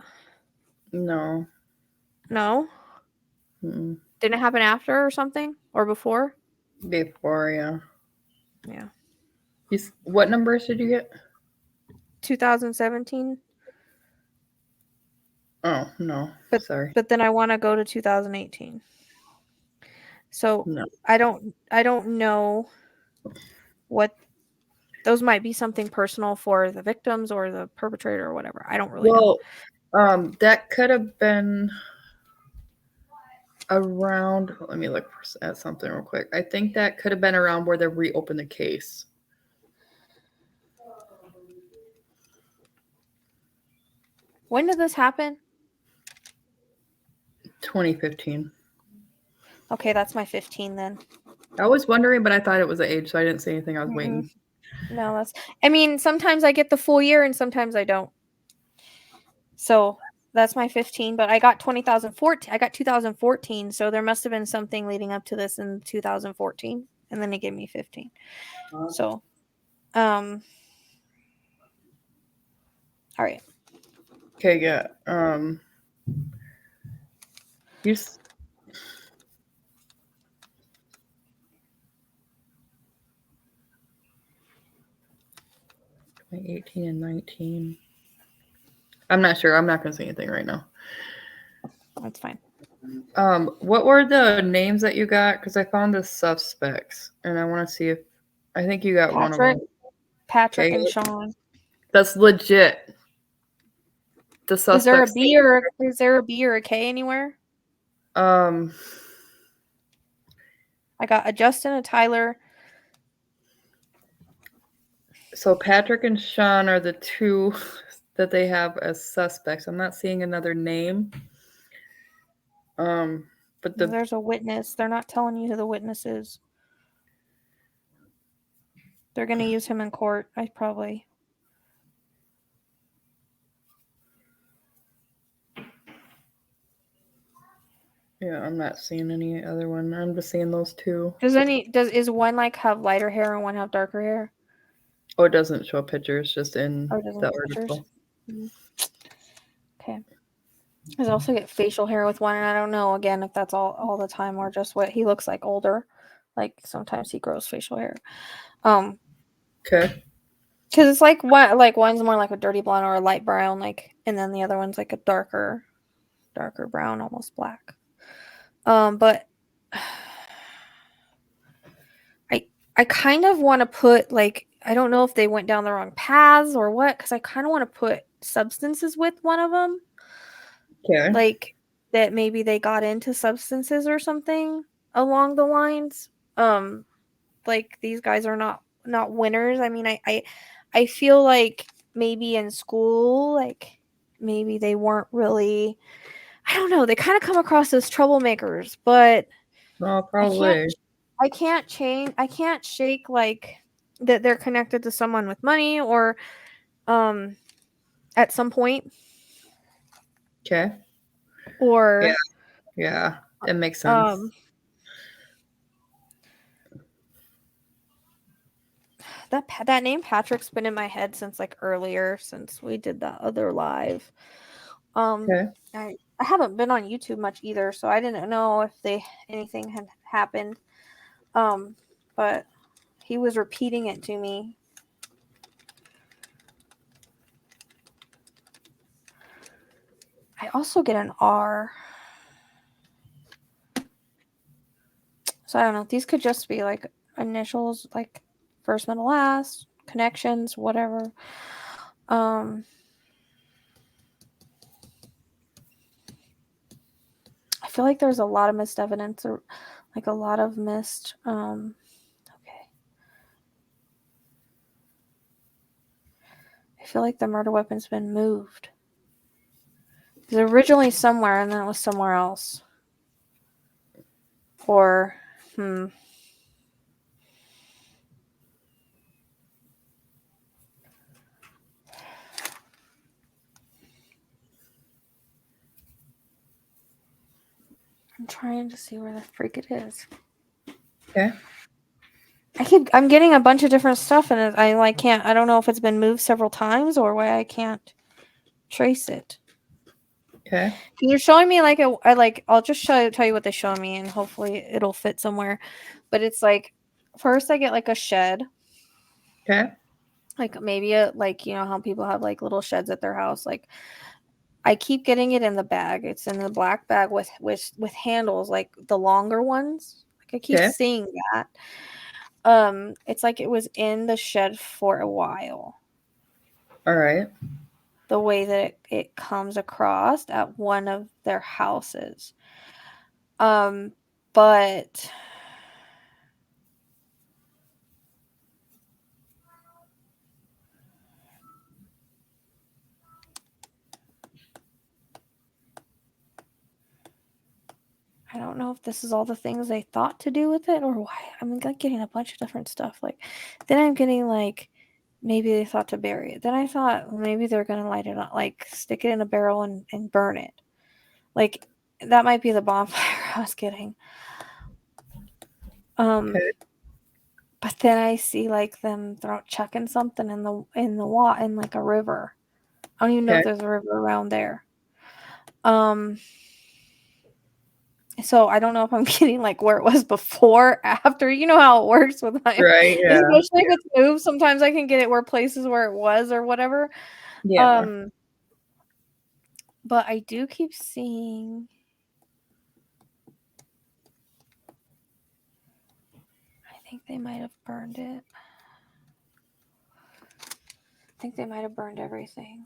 No. No? Didn't it happen after or something? Or before? Before, yeah. Yeah. What numbers did you get? 2017. Oh, no. Sorry. But then I want to go to 2018. So no. I don't know what those might be, something personal for the victims or the perpetrator or whatever. I don't really know. That could have been around, let me look at something real quick. I think that could have been around where they reopened the case. When did this happen? 2015. Okay, that's my 15 then. I was wondering, but I thought it was the age, so I didn't say anything. I was waiting. No, I mean, sometimes I get the full year and sometimes I don't. So that's my 15, but I got 2014. I got 2014, so there must have been something leading up to this in 2014, and then they gave me 15. So, all right. Okay, yeah. You 18 and 19. I'm not sure. I'm not going to say anything right now. That's fine. What were the names that you got? Because I found the suspects, and I want to see if I think you got one of them. Patrick and Sean. That's legit. The suspects. Is there a B or a K anywhere? I got a Justin, a Tyler. So Patrick and Sean are the two that they have as suspects. I'm not seeing another name. But There's a witness. They're not telling you who the witness is. They're going to use him in court. Yeah, I'm not seeing any other one. I'm just seeing those two. Is one like have lighter hair and one have darker hair? Oh, it doesn't show pictures, just in Oh, it doesn't the show pictures? article. Mhm. Okay. I also get facial hair with one, and I don't know again if that's all the time or just what he looks like older. Like sometimes he grows facial hair. Okay. Because it's like one's more like a dirty blonde or a light brown, like, and then the other one's like a darker brown, almost black. But I kind of want to put, like, I don't know if they went down the wrong paths or what, because I kind of want to put substances with one of them. Okay. Like that maybe they got into substances or something along the lines. Like these guys are not winners. I mean, I feel like maybe in school, like maybe they weren't really, I don't know, they kind of come across as troublemakers, but probably. I can't shake like that they're connected to someone with money or at some point. Okay. Or yeah, it makes sense. That name Patrick's been in my head since like earlier, since we did that other live. Okay. I haven't been on YouTube much either, so I didn't know if anything had happened. But he was repeating it to me. I also get an R. So I don't know. These could just be like initials, like first, middle, last, connections, whatever. I feel like there's a lot of missed evidence, or like a lot of missed. Okay. I feel like the murder weapon's been moved. It was originally somewhere, and then it was somewhere else. Or, I'm trying to see where the freak it is. Okay. I'm getting a bunch of different stuff, and I don't know if it's been moved several times or why I can't trace it. Okay. You're showing me like I'll just tell you what they show me, and hopefully it'll fit somewhere. But it's like, first I get like a shed. Okay. Like maybe like, you know how people have like little sheds at their house. Like I keep getting it in the bag. It's in the black bag with handles, like the longer ones. Like I keep seeing that. It's like it was in the shed for a while. All right. The way that it comes across at one of their houses. But I don't know if this is all the things they thought to do with it or why. I'm like getting a bunch of different stuff. Like then I'm getting like maybe they thought to bury it. Then I thought maybe they're gonna light it up, like stick it in a barrel and burn it. Like that might be the bonfire I was getting. But then I see like them chucking something in like a river. I don't even know if there's a river around there. So I don't know if I'm getting like where it was before, after. You know how it works with my right. Yeah. Especially if it's moved. Sometimes I can get it where places where it was or whatever. Yeah. But I do keep seeing. I think they might have burned it. I think they might have burned everything.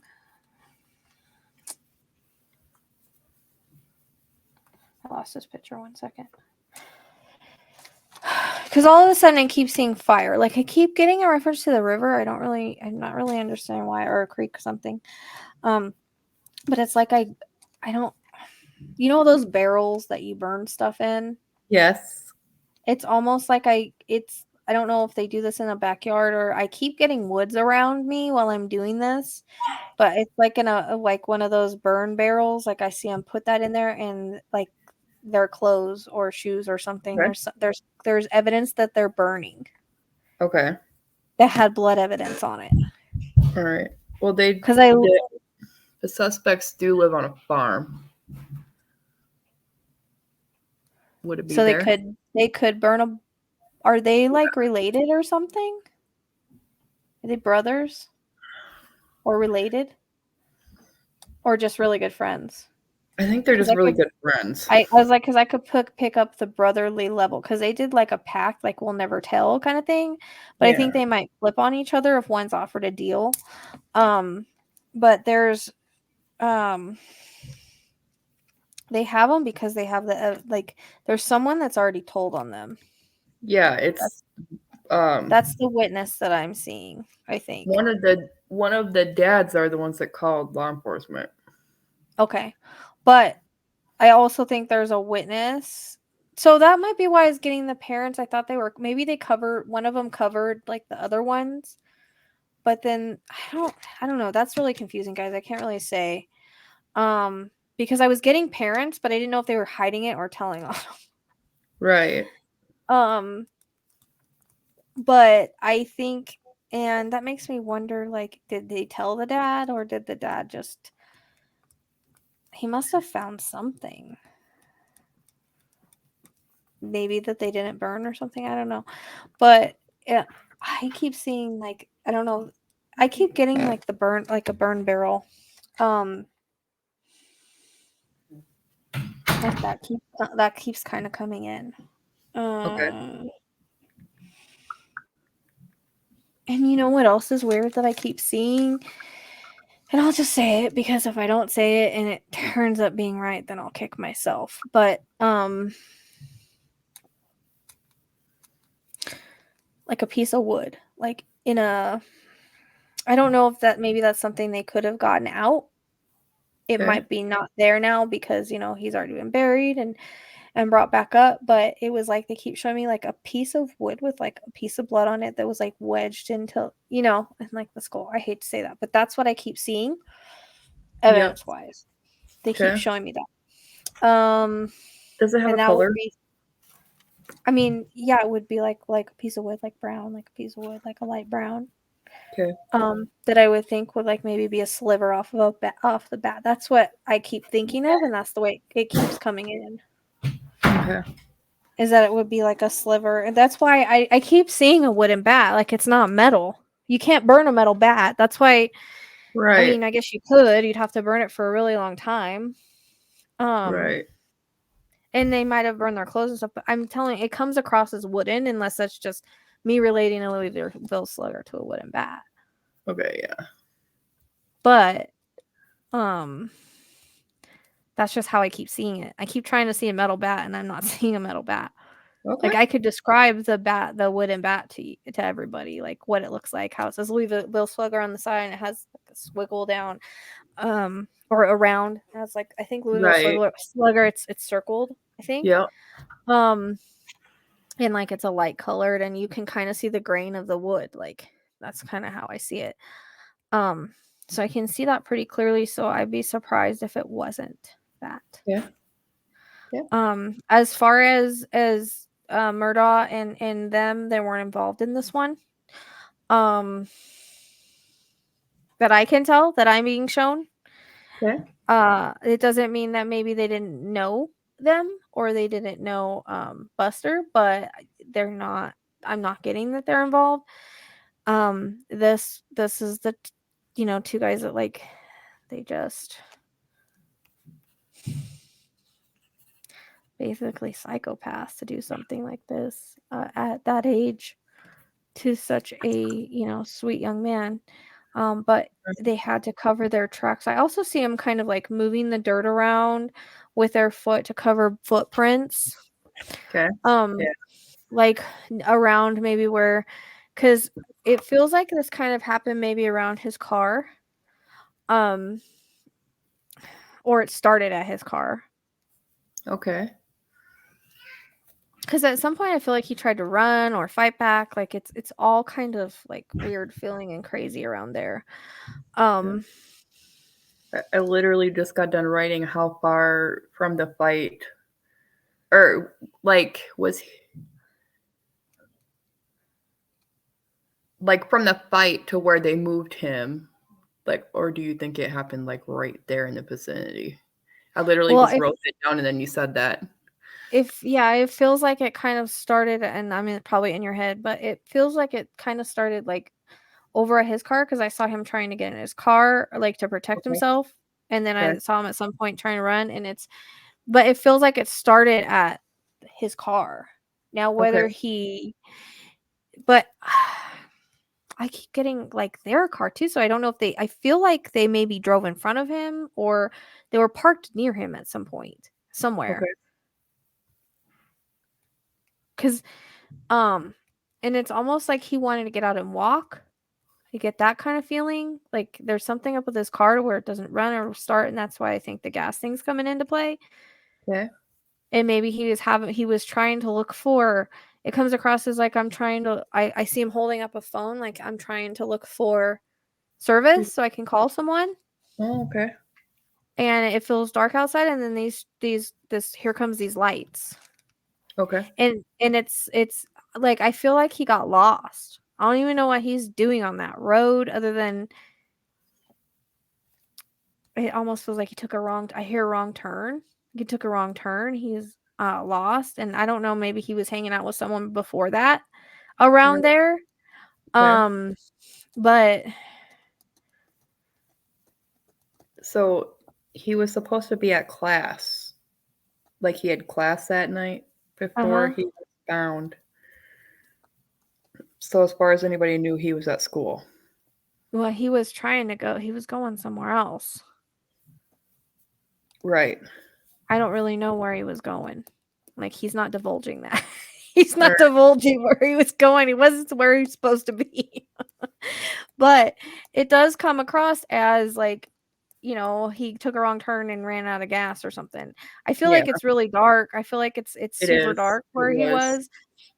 I lost this picture 1 second. Because all of a sudden I keep seeing fire. Like I keep getting a reference to the river. I'm not really understanding why, or a creek or something. But it's like I don't, you know those barrels that you burn stuff in? Yes. It's almost like I don't know if they do this in a backyard, or I keep getting woods around me while I'm doing this, but it's like in like one of those burn barrels. Like I see them put that in there, and like their clothes or shoes or something. Okay. There's evidence that they're burning. Okay. that had blood evidence on it. All right. Well, the suspects do live on a farm. Would it be so there? they could burn a. Are they like related or something? Are they brothers or related, or just really good friends? I think they're just really good friends. I was like, because I could pick up the brotherly level, because they did like a pact, like we'll never tell kind of thing. But I think they might flip on each other if one's offered a deal. But there's they have them because they have the like. There's someone that's already told on them. Yeah, it's that's the witness that I'm seeing. I think one of the dads are the ones that called law enforcement. Okay, but I also think there's a witness. So that might be why I was getting the parents. I thought maybe they covered, one of them covered like the other ones. But then I don't know. That's really confusing, guys. I can't really say. Because I was getting parents, but I didn't know if they were hiding it or telling on them. Right. But I think, and that makes me wonder, like, did they tell the dad, or did the dad just, he must have found something. Maybe that they didn't burn or something. I don't know. But I keep seeing, like, I don't know. I keep getting like a burn barrel. That keeps kind of coming in. Okay. And you know what else is weird that I keep seeing? And I'll just say it, because if I don't say it and it turns up being right, then I'll kick myself. But like a piece of wood, like in a, I don't know if maybe that's something they could have gotten out. It might be not there now because, you know, he's already been buried and brought back up. But it was like, they keep showing me like a piece of wood with like a piece of blood on it that was like wedged into, you know, and like the skull. I hate to say that, but that's what I keep seeing evidence wise. They keep showing me that. Does it have a color? I mean, yeah, it would be like a piece of wood, like brown, like a piece of wood, like a light brown. Okay. That I would think would like maybe be a sliver off the bat. That's what I keep thinking of, and that's the way it keeps coming in. Okay. Is that it would be like a sliver, and that's why I keep seeing a wooden bat. Like, it's not metal. You can't burn a metal bat. That's why. Right. I mean, I guess you could. You'd have to burn it for a really long time. Right. And they might have burned their clothes and stuff, but I'm telling you, it comes across as wooden, unless that's just me relating a Louisville Slugger to a wooden bat. Okay, yeah. But that's just how I keep seeing it. I keep trying to see a metal bat, and I'm not seeing a metal bat. Okay. Like, I could describe the wooden bat to everybody, like what it looks like, how it says Louisville Slugger on the side, and it has like a swiggle down, or around. It has like, I think Louisville Slugger, it's circled, I think. Yeah. And like it's a light colored, and you can kind of see the grain of the wood. Like, that's kind of how I see it. So I can see that pretty clearly. So I'd be surprised if it wasn't that. Yeah. Yeah. As far as Murdaugh and them, they weren't involved in this one. That I can tell, that I'm being shown. Yeah. It doesn't mean that maybe they didn't know them or they didn't know Buster, but they're not. I'm not getting that they're involved. This is the two guys that, like, they just basically psychopaths to do something like this at that age to such a sweet young man. But they had to cover their tracks. I also see them kind of like moving the dirt around with their foot to cover footprints. Okay. Like around maybe where, because it feels like this kind of happened maybe around his car. Or it started at his car. Okay. Because at some point I feel like he tried to run or fight back. Like it's all kind of like weird feeling and crazy around there. I literally just got done writing how far from the fight, or like was he, like from the fight to where they moved him, like, or do you think it happened like right there in the vicinity? I literally just wrote it down and then you said that. It feels like it kind of started, and I mean, probably in your head, but it feels like it kind of started like over at his car because I saw him trying to get in his car, like to protect himself, and then I saw him at some point trying to run, but it feels like it started at his car. Now, whether but I keep getting like their car too, so I don't know if I feel like they maybe drove in front of him or they were parked near him at some point somewhere. Because, and it's almost like he wanted to get out and walk. You get that kind of feeling. Like there's something up with his car where it doesn't run or start, and that's why I think the gas thing's coming into play. Okay. And maybe he was trying to look for, it comes across as like I see him holding up a phone, like I'm trying to look for service so I can call someone. Oh, okay. And it feels dark outside, and then here comes these lights. Okay. And it's like I feel like he got lost. I don't even know what he's doing on that road other than it almost feels like he took I hear a wrong turn. He took a wrong turn. He's lost, and I don't know, maybe he was hanging out with someone before that around there. But so he was supposed to be at class. Like he had class that night before he was found. So as far as anybody knew, he was at school. Well, he was trying to go. He was going somewhere else. Right. I don't really know where he was going. Like, he's not divulging that. He's not divulging where he was going. He wasn't where he was supposed to be. But it does come across as like, he took a wrong turn and ran out of gas or something. I feel like it's really dark. I feel like it's super dark where he was.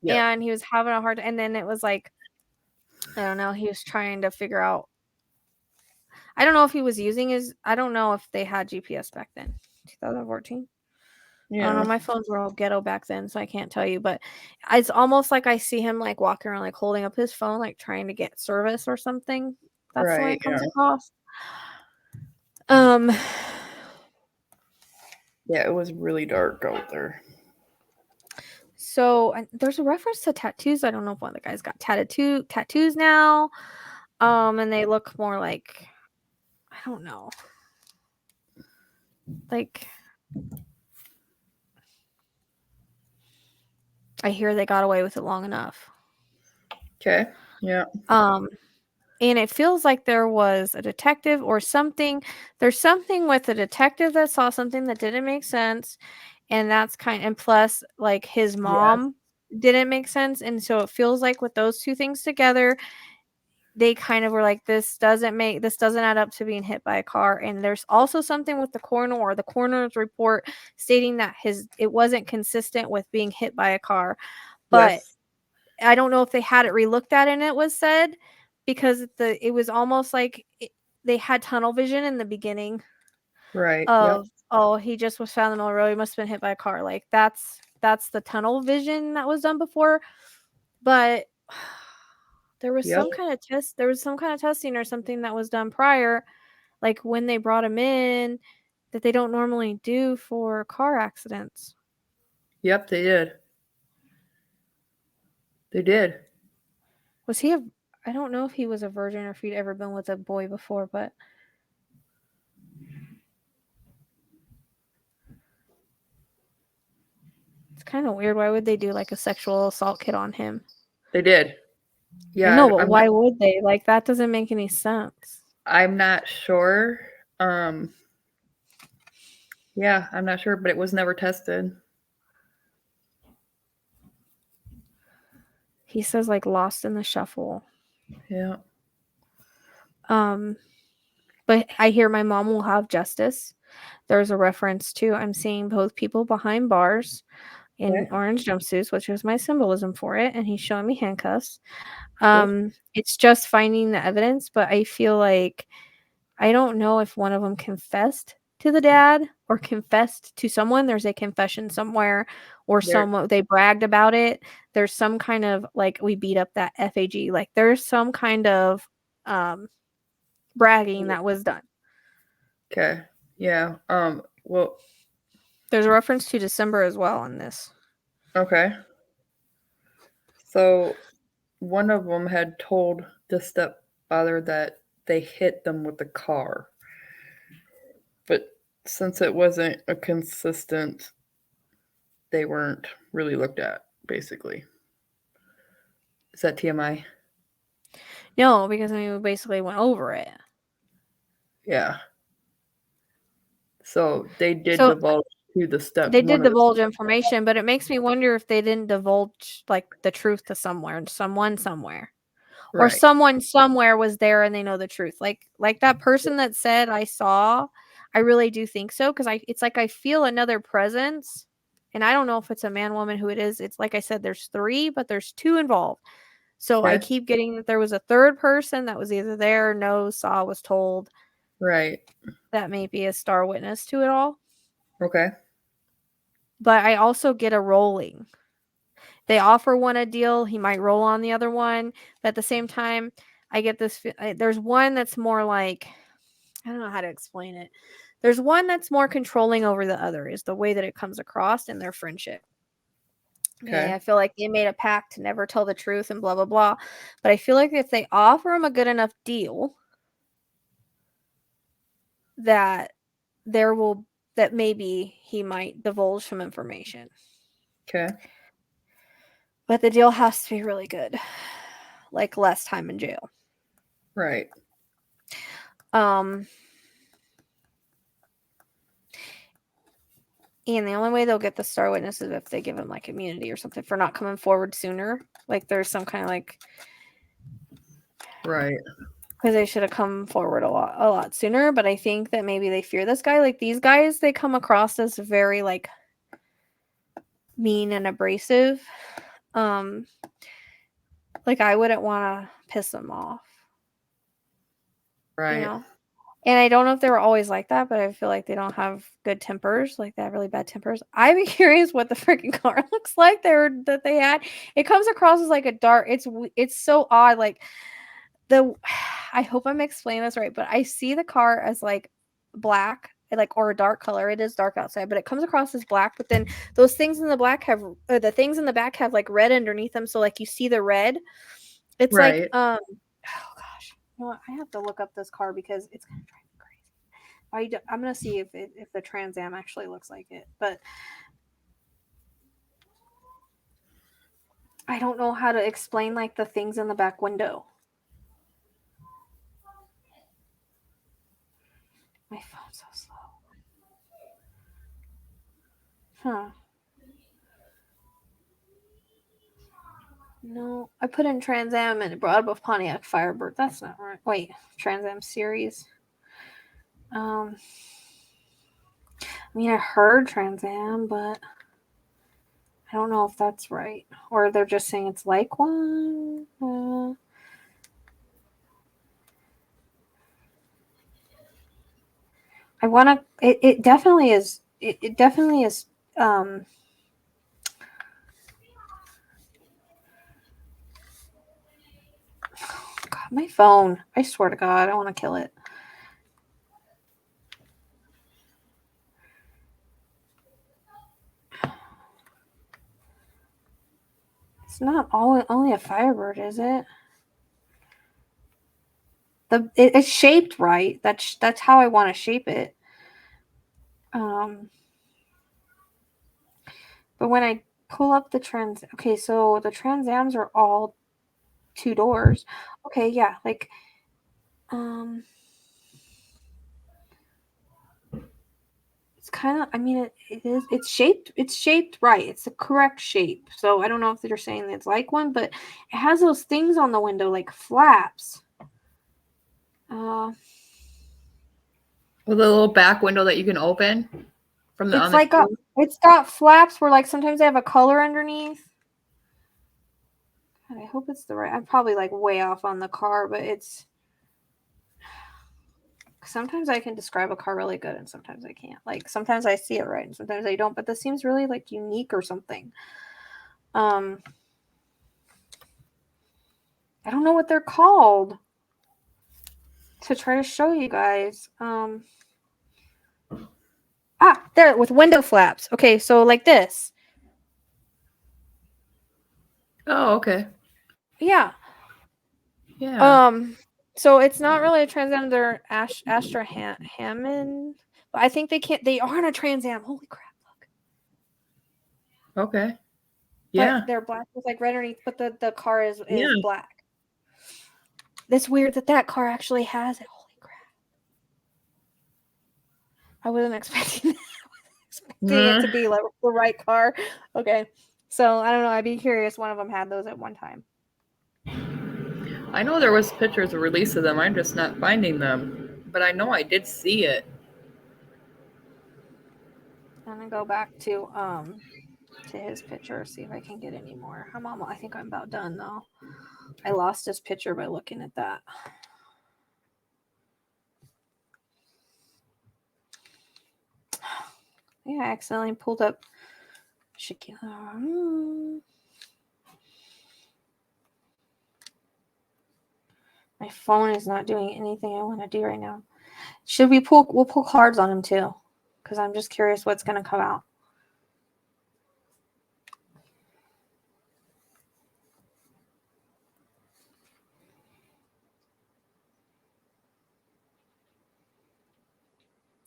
And he was having a hard time. And then it was like, I don't know, he was trying to figure out. I don't know if he was using I don't know if they had GPS back then. 2014. I don't know. My phones were all ghetto back then, so I can't tell you. But it's almost like I see him like walking around, like holding up his phone, like trying to get service or something. That's the way it comes across. Yeah, it was really dark out there. So there's a reference to tattoos. I don't know if one of the guys got tattoos now. And they look more like, I don't know. Like, I hear they got away with it long enough. Okay. Yeah. And it feels like there was a detective or something. There's something with a detective that saw something that didn't make sense. And and plus, like, his mom didn't make sense. And so it feels like with those two things together, they kind of were like, this doesn't add up to being hit by a car. And there's also something with the coroner's report stating that it wasn't consistent with being hit by a car. But I don't know if they had it relooked at and it was said, because it was almost like they had tunnel vision in the beginning. Right. Oh, he just was found in the middle of the road. He must have been hit by a car. Like that's the tunnel vision that was done before. But there was some kind of test. There was some kind of testing or something that was done prior, like when they brought him in, that they don't normally do for car accidents. Yep, they did. They did. Was he I don't know if he was a virgin or if he'd ever been with a boy before, but it's kind of weird. Why would they do like a sexual assault kit on him? They did. Yeah. No, but why would they? Like, that doesn't make any sense. I'm not sure. Yeah, I'm not sure, but it was never tested. He says like lost in the shuffle. Yeah. But I hear my mom will have justice. There's a reference to, I'm seeing both people behind bars in orange jumpsuits, which is my symbolism for it, and he's showing me handcuffs. It's just finding the evidence, but I feel like I don't know if one of them confessed to the dad or confessed to someone. There's a confession somewhere, or someone they bragged about it. There's some kind of like we beat up that FAG. Like there's some kind of bragging that was done. Okay. Yeah. Well, there's a reference to December as well in this. Okay. So one of them had told the stepfather that they hit them with the car. But since it wasn't a consistent, they weren't really looked at, basically. Is that TMI? No, because I mean we basically went over it. Yeah. So they did divulge to the step. They did divulge information, but it makes me wonder if they didn't divulge like the truth to someone somewhere. Or someone somewhere was there and they know the truth. Like that person that said I saw, I really do think so, because it's like I feel another presence, and I don't know if it's a man, woman, who it is. It's like I said, there's 3, but there's 2 involved. So I keep getting that there was a third person that was either there, knows, saw, was told. Right. That may be a star witness to it all. Okay. But I also get a rolling. They offer one a deal, he might roll on the other one, but at the same time, I get this. There's one that's more like, I don't know how to explain it. There's one that's more controlling over the other, is the way that it comes across in their friendship. Okay, I feel like they made a pact to never tell the truth and blah blah blah. But I feel like if they offer him a good enough deal, that maybe he might divulge some information. Okay. But the deal has to be really good. Like less time in jail. Right. And the only way they'll get the star witness is if they give him like immunity or something for not coming forward sooner. Like there's some kind of like, right, because they should have come forward a lot sooner. But I think that maybe they fear this guy. Like these guys, they come across as very like mean and abrasive. Like I wouldn't want to piss them off. Right. You know? And I don't know if they were always like that, but I feel like they don't have good tempers. Like they have really bad tempers. I'd be curious what the freaking car looks like that they had. It comes across as like a dark. It's so odd. Like I hope I'm explaining this right, but I see the car as like black, like, or a dark color. It is dark outside, but it comes across as black. But then those things in the black have, or the things in the back have like red underneath them. So like you see the red. It's like oh gosh. You know what? I have to look up this car because it's gonna drive me crazy. I'm gonna see if the Trans Am actually looks like it, but I don't know how to explain like the things in the back window. My phone's so slow. Huh. No, I put in Trans Am and it brought up a Pontiac Firebird. That's not right. Wait, Trans Am series. I mean, I heard Trans Am, but I don't know if that's right. Or they're just saying it's like one. I want to. It definitely is. It definitely is. God, my phone. I swear to God, I want to kill it. It's not only a Firebird, is it? It's shaped right. That's how I want to shape it. But when I pull up the Trans, okay, so the Trans Ams are all 2 doors. Okay, yeah, like it's kind of, I mean, it's shaped right. It's the correct shape. So I don't know if they're saying it's like one, but it has those things on the window like flaps. With a little back window that you can open from the. It's like it's got flaps where like sometimes they have a color underneath. God, I hope it's the right. I'm probably like way off on the car, but it's. Sometimes I can describe a car really good and sometimes I can't. Like sometimes I see it right and sometimes I don't, but this seems really like unique or something. I don't know what they're called to try to show you guys. There with window flaps. Okay, so like this. Oh, okay. Yeah. Yeah. So it's not really a Trans Am. They're Astra Hammond, but I think they are in a Trans Am. Holy crap! Okay. Yeah. But they're black with like red underneath, but the car is Yeah. black. It's weird that car actually has it. Holy crap! I wasn't expecting that. It to be like the right car. Okay, so I don't know. I'd be curious. One of them had those at one time. I know there was pictures of release of them. I'm just not finding them, but I know I did see it. I'm gonna go back to his picture, see if I can get any more. I think I'm about done though. I lost his picture by looking at that. Yeah, I accidentally pulled up Shaquille. My phone is not doing anything I want to do right now. Should we pull? We'll pull cards on him too, because I'm just curious what's going to come out.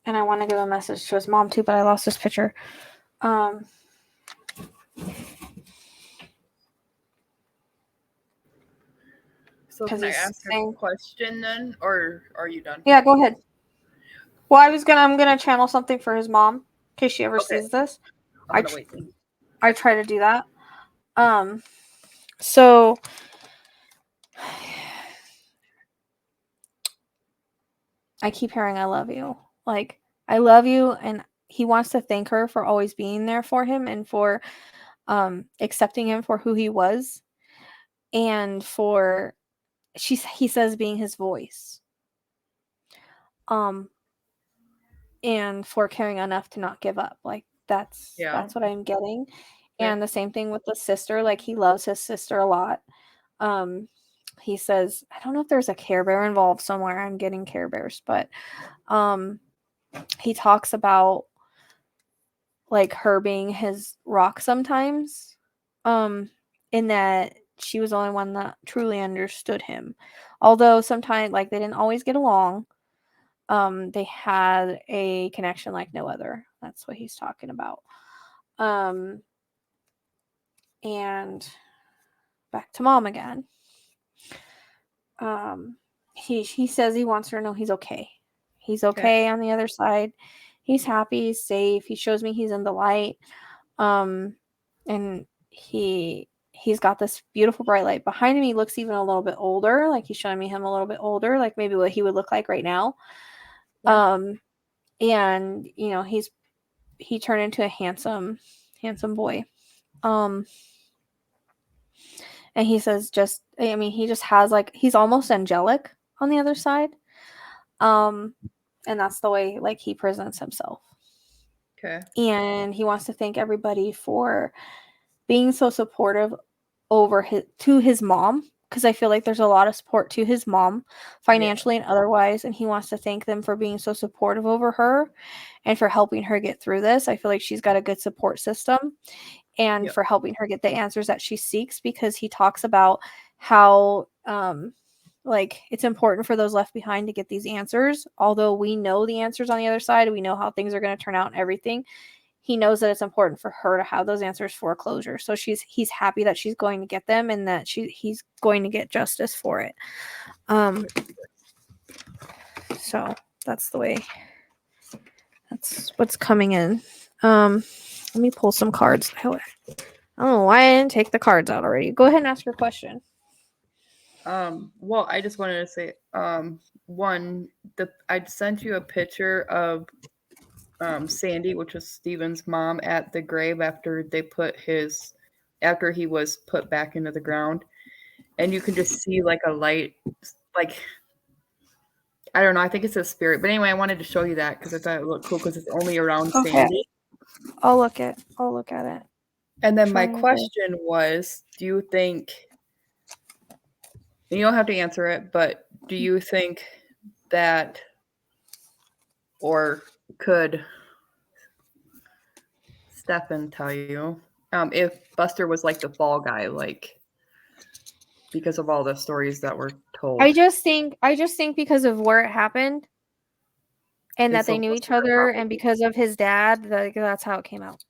And I want to give a message to his mom too, but I lost his picture. So can I ask a question then, or are you done? Yeah, go ahead. Well, I'm gonna channel something for his mom in case she ever sees this. I'm gonna wait. I try to do that. So I keep hearing I love you. Like, I love you, and he wants to thank her for always being there for him and for accepting him for who he was, and for he says being his voice. And for caring enough to not give up. Like that's what I'm getting. Yeah. And the same thing with the sister, like he loves his sister a lot. He says, I don't know if there's a Care Bear involved somewhere. I'm getting Care Bears, but he talks about like her being his rock sometimes. In that she was the only one that truly understood him. Although sometimes like they didn't always get along. They had a connection like no other. That's what he's talking about. And back to mom again. He says he wants her to know he's okay. He's okay on the other side. He's happy, he's safe. He shows me he's in the light. And he's got this beautiful bright light behind him. He looks even a little bit older, like he's showing me him a little bit older, like maybe what he would look like right now. And you know, he turned into a handsome boy. And he says he just has like, he's almost angelic on the other side. And that's the way like he presents himself. Okay. And he wants to thank everybody for being so supportive to his mom, because I feel like there's a lot of support to his mom financially and otherwise, and he wants to thank them for being so supportive over her and for helping her get through this. I feel like she's got a good support system and for helping her get the answers that she seeks, because he talks about how like it's important for those left behind to get these answers. Although we know the answers on the other side, we know how things are going to turn out and everything. He knows that it's important for her to have those answers for closure. So he's happy that she's going to get them and that he's going to get justice for it. So that's the way. That's what's coming in. Let me pull some cards. I don't know why I didn't take the cards out already. Go ahead and ask your question. Well, I just wanted to say, I sent you a picture of Sandy, which was Steven's mom, at the grave after he was put back into the ground, and you can just see like a light, like I don't know. I think it's a spirit. But anyway, I wanted to show you that because I thought it looked cool because it's only around Okay. Sandy. I'll look at it. And then my Trying to- question was, do you think, and you don't have to answer it, but do you think that, or could Stefan tell you, if Buster was like the fall guy, like because of all the stories that were told? I just think because of where it happened and that they knew each other and because of his dad, that's how it came out.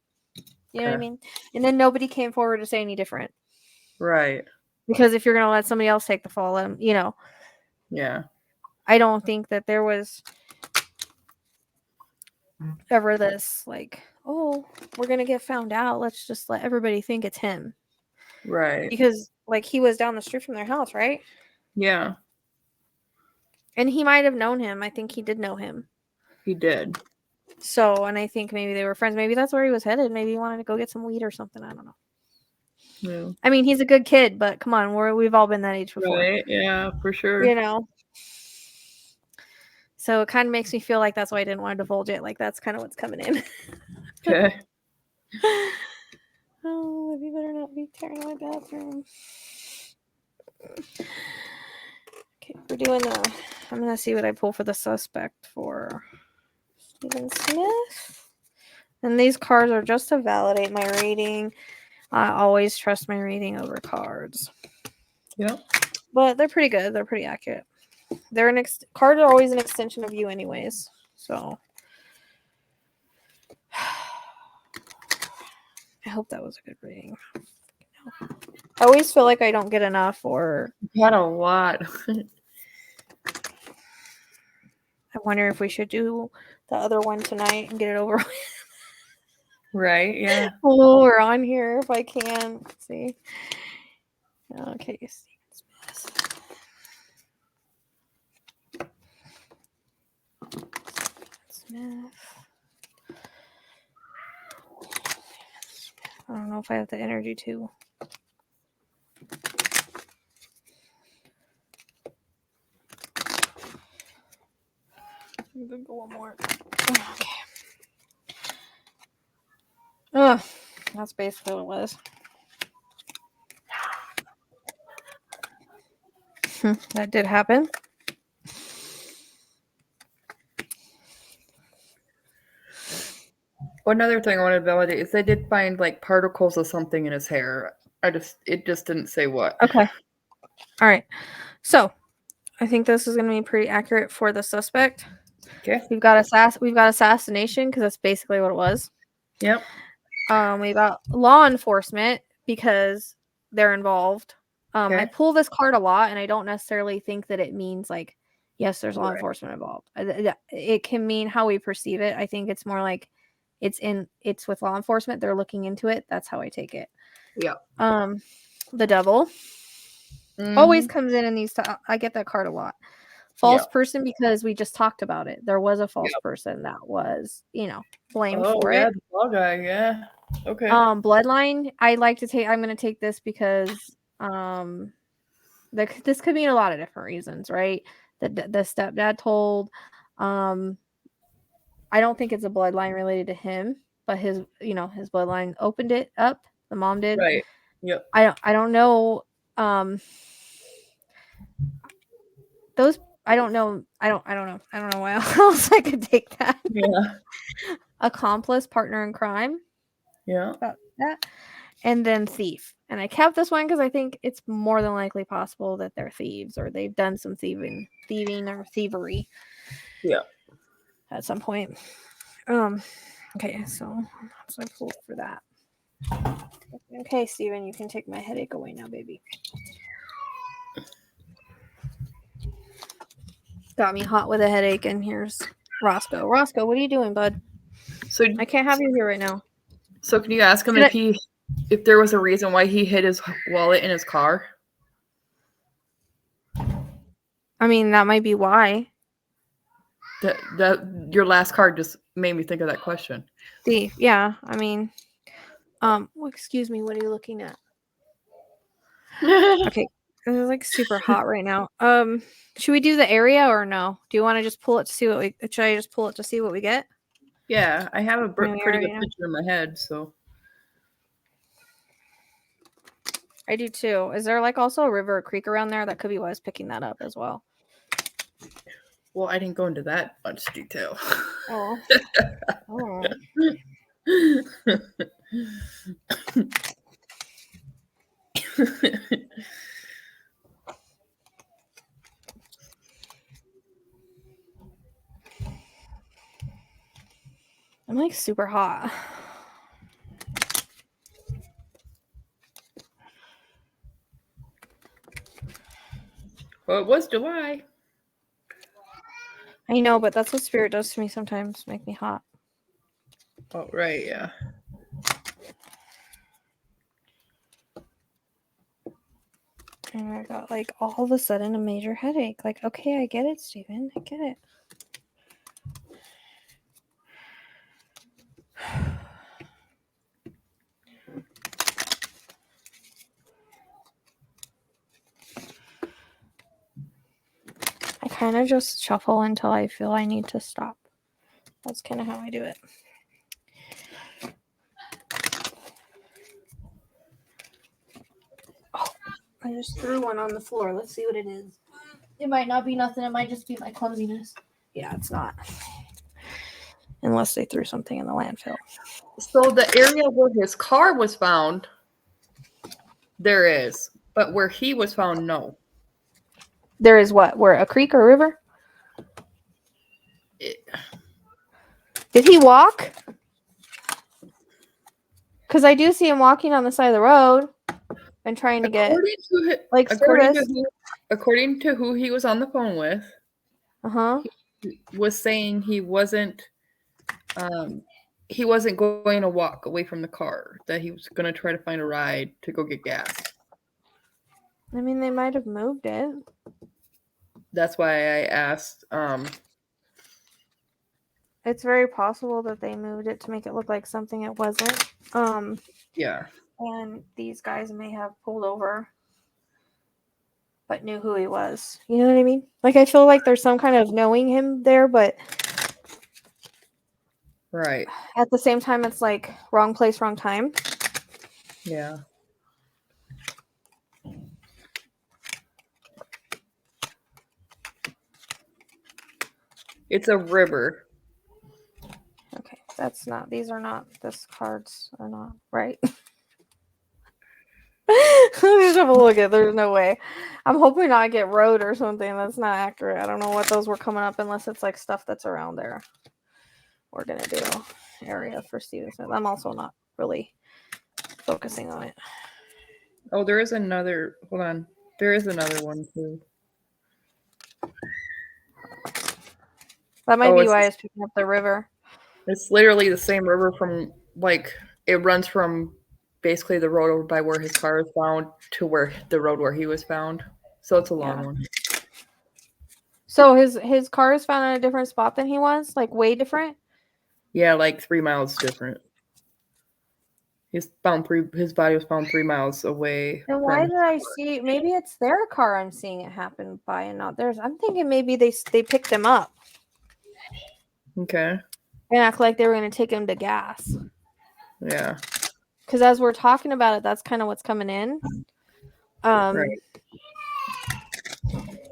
You know what I mean? And then nobody came forward to say any different. Right. Because if you're going to let somebody else take the fall, you know. Yeah. I don't think that there was ever this like, oh, we're going to get found out. Let's just let everybody think it's him. Right. Because like he was down the street from their house, right? Yeah. And he might have known him. I think he did know him. He did. So, and I think maybe they were friends. Maybe that's where he was headed. Maybe he wanted to go get some weed or something. I don't know. Yeah. I mean, he's a good kid, but come on, we've all been that age before. Right. Yeah, for sure. You know? So it kind of makes me feel like that's why I didn't want to divulge it. Like that's kind of what's coming in. Okay. Oh, you better not be tearing my bathroom. Okay, we're doing I'm going to see what I pull for the suspect for Stephen Smith. And these cards are just to validate my rating. I always trust my rating over cards. Yep. But they're pretty good. They're pretty accurate. They're cards are always an extension of you anyways. So I hope that was a good reading. I always feel like I don't get enough or you had a lot. I wonder if we should do the other one tonight and get it over with. Right, yeah. Oh, we're on here if I can. Let's see. Okay, Stephen Smith. I don't know if I have the energy to. I'm gonna go one more. Okay. Ugh, that's basically what it was. That did happen. Another thing I want to validate is they did find like particles of something in his hair. It just didn't say what. Okay. All right. So I think this is going to be pretty accurate for the suspect. Okay. We've got assassination because that's basically what it was. Yep. We got law enforcement because they're involved. Okay. I pull this card a lot, and I don't necessarily think that it means like, yes, there's law enforcement involved. It can mean how we perceive it. I think it's more like it's with law enforcement. They're looking into it. That's how I take it. Yeah. The devil always comes in these. I get that card a lot. False person because we just talked about it. There was a false person that was, blamed for it. The ball guy, yeah. Okay. Bloodline. I'm going to take this because this could mean a lot of different reasons, right? The stepdad told. I don't think it's a bloodline related to him, but his bloodline opened it up. The mom did. Right. Yep. I don't know. Those. I don't know. I don't know. I don't know why else I could take that. Yeah. Accomplice, partner in crime. Yeah. About that. And then thief. And I kept this one because I think it's more than likely possible that they're thieves or they've done some thieving or thievery. Yeah. At some point. Okay, so that's what I pulled for that. Okay, Steven, you can take my headache away now, baby. Got me hot with a headache, and here's Roscoe. Roscoe, what are you doing, bud? So I can't have you here right now. So can you ask him if there was a reason why he hid his wallet in his car? I mean, that might be why. That your last card just made me think of that question. Thief, yeah. I mean, excuse me. What are you looking at? Okay, It's like super hot right now. Should we do the area or no? Do you want to just pull it to see what we? Should I just pull it to see what we get? Yeah, I have a Maybe pretty good area. picture in my head, so. I do too. Is there like also a river or creek around there? That could be why I was picking that up as well. Well, I didn't go into that much detail. Oh. Oh. I'm like super hot. Well, it was July. I know, but that's what spirit does to me sometimes, make me hot. Oh, right, yeah. And I got like all of a sudden a major headache. Like, okay, I get it, Steven. I get it. I kind of just shuffle until I feel I need to stop. That's kind of how I do it. Oh, I just threw one on the floor. Let's see what it is. It might not be nothing. It might just be my clumsiness. Yeah, it's not. Unless they threw something in the landfill. So the area where his car was found, there is. But where he was found, no. There is what? Where? A creek or a river? Did he walk? Because I do see him walking on the side of the road and trying to get like service. According to who he was on the phone with, he was saying he wasn't going to walk away from the car, that he was going to try to find a ride to go get gas. I mean, they might have moved it. That's why I asked. It's very possible that they moved it to make it look like something it wasn't. Yeah. And these guys may have pulled over, but knew who he was. You know what I mean? Like, I feel like there's some kind of knowing him there, but right. At the same time, it's like wrong place, wrong time. Yeah. It's a river. Okay, that's not. These are not. This cards are not right. Let me just have a look at. There's no way. I'm hoping I get road or something. That's not accurate. I don't know what those were coming up unless it's like stuff that's around there. We're gonna do area for Steven Smith. I'm also not really focusing on it. Oh, there is another. Hold on. There is another one too. That might be why I was picking up the river. It's literally the same river from, like, it runs from basically the road over by where his car was found to where the road where he was found. So it's a long one. So his car is found in a different spot than he was? Like way different? Yeah, like 3 miles different. His body was found 3 miles away. And why did I see? Maybe it's their car I'm seeing it happen by and not theirs. I'm thinking maybe they picked him up. Okay. And act like they were going to take him to gas. Yeah. Because as we're talking about it, that's kind of what's coming in. Right.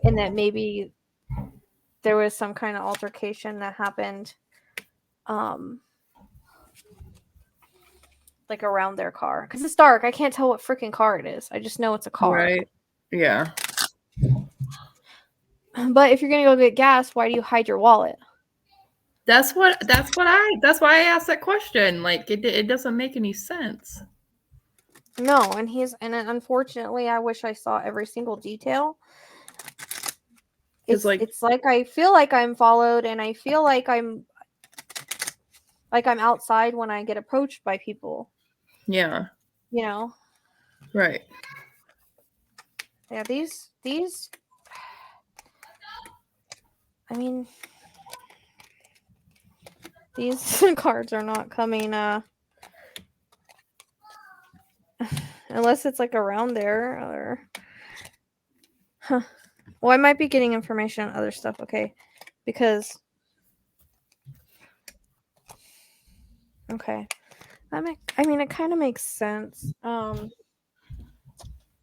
And that maybe there was some kind of altercation that happened like around their car. Because it's dark. I can't tell what freaking car it is. I just know it's a car. Right. Yeah. But if you're going to go get gas, why do you hide your wallet? That's why I asked that question. Like, it doesn't make any sense. No, and unfortunately, I wish I saw every single detail. It's like I feel like I'm followed, and I feel like I'm outside when I get approached by people. Yeah. You know. Right. Yeah, these. I mean, these cards are not coming. Unless it's like around there, or Huh. Well, I might be getting information on other stuff, okay? Because okay. I mean it kind of makes sense. I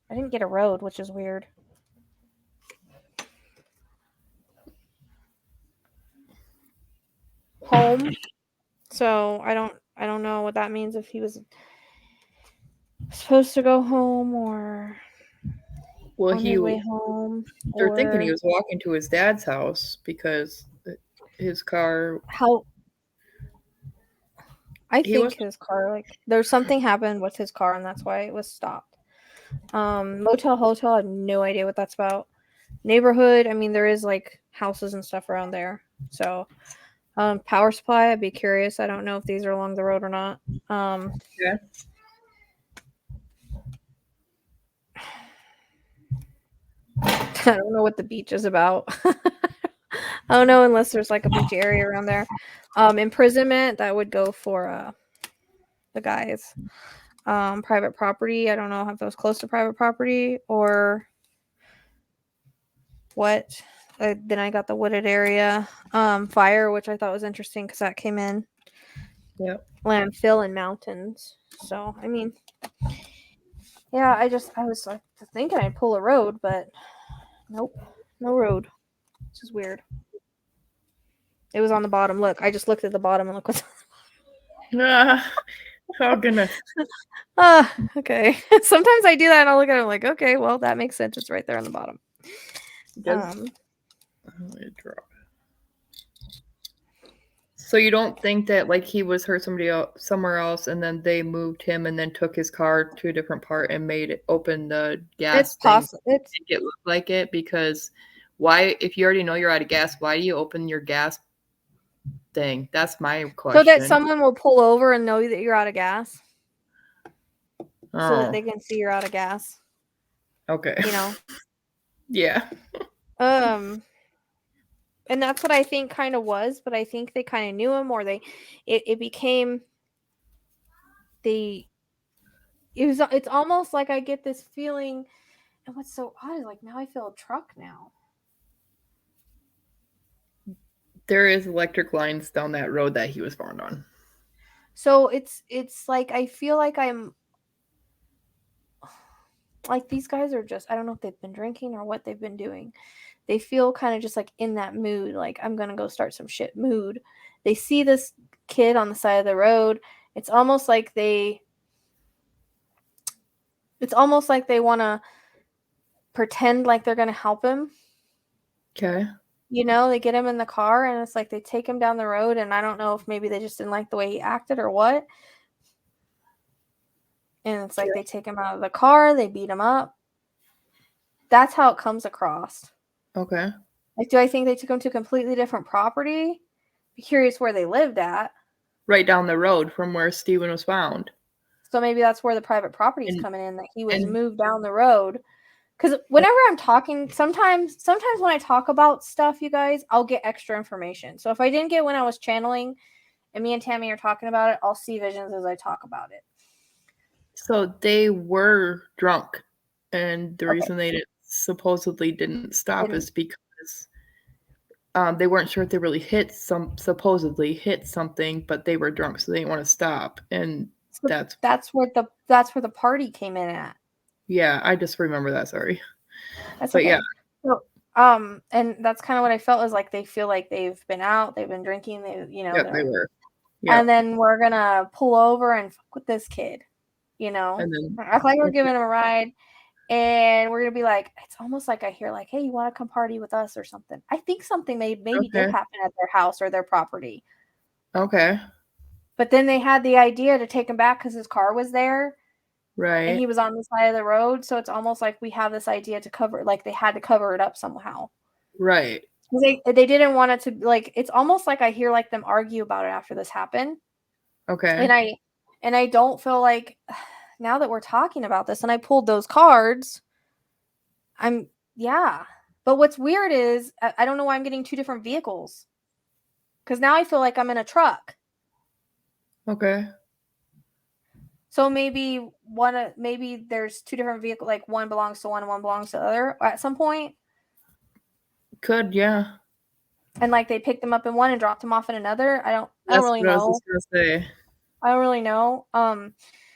didn't get a road, which is weird. Home. So I don't know what that means, if he was supposed to go home or Well, on his way home. they're thinking he or was walking to his dad's house because his car. how I He think was- his car, like, there's something happened with his car and that's why it was stopped. Motel, hotel, I have no idea what that's about. Neighborhood, I mean, there is like houses and stuff around there. So power supply, I'd be curious. I don't know if these are along the road or not. Yeah. I don't know what the beach is about. I don't know unless there's like a beach area around there. Imprisonment, that would go for the guys. Private property, I don't know if that was close to private property or what. Then I got the wooded area. Fire, which I thought was interesting because that came in. Yep. Landfill and mountains. So I mean, yeah, I was like thinking I'd pull a road, but nope, no road. This is weird. It was on the bottom. Look, I just looked at the bottom and look what's. Oh goodness. Okay. Sometimes I do that and I'll look at it like, okay, well that makes sense. It's right there on the bottom. So you don't think that like he was hurt somebody else somewhere else and then they moved him and then took his car to a different part and made it open the gas It's thing possible. to make it look like it? Because why, if you already know you're out of gas, why do you open your gas thing? That's my question. So that someone will pull over and know that you're out of gas. So that they can see you're out of gas. Okay. You know? Yeah. And that's what I think kind of was, but I think they kind of knew him, or it became it's almost like I get this feeling, and what's so odd is like now I feel a truck now. There is electric lines down that road that he was found on. So it's like I feel like I'm like these guys are just, I don't know if they've been drinking or what they've been doing. They feel kind of just like in that mood, like I'm gonna go start some shit mood. They see this kid on the side of the road. It's almost like they want to pretend like they're gonna help him. Okay. You know, they get him in the car and it's like they take him down the road, and I don't know if maybe they just didn't like the way he acted or what. And it's like they take him out of the car, they beat him up. That's how it comes across. Okay. Like, do I think they took him to a completely different property? Be curious where they lived at. Right down the road from where Steven was found. So maybe that's where the private property is coming in, that he was moved down the road. Because whenever I'm talking, sometimes when I talk about stuff, you guys, I'll get extra information. So if I didn't get when I was channeling and me and Tammy are talking about it, I'll see visions as I talk about it. So they were drunk, and the reason they supposedly didn't stop is because they weren't sure if they really supposedly hit something, but they were drunk, so they didn't want to stop. And so that's where the party came in at. Yeah, I just remember that. Sorry. That's but okay. yeah. So, and that's kind of what I felt, is like they feel like they've been out, they've been drinking, they were. Yep. And then we're gonna pull over and fuck with this kid, and then act like we're giving him a ride, and we're gonna be like, it's almost like I hear like, hey, you want to come party with us or something. I think something maybe did happen at their house or their property. Okay. But then they had the idea to take him back because his car was there. Right. And he was on the side of the road. So it's almost like we have this idea to cover, like they had to cover it up somehow. Right. They didn't want it to, like, it's almost like I hear like them argue about it after this happened. Okay. And I don't feel like, now that we're talking about this and I pulled those cards, But what's weird is I don't know why I'm getting two different vehicles. Because now I feel like I'm in a truck. Okay. So maybe maybe there's two different vehicles, like one belongs to one and one belongs to the other at some point. Could, yeah. And like they picked them up in one and dropped them off in another. I don't really That's what I know. was just gonna say. I don't really know.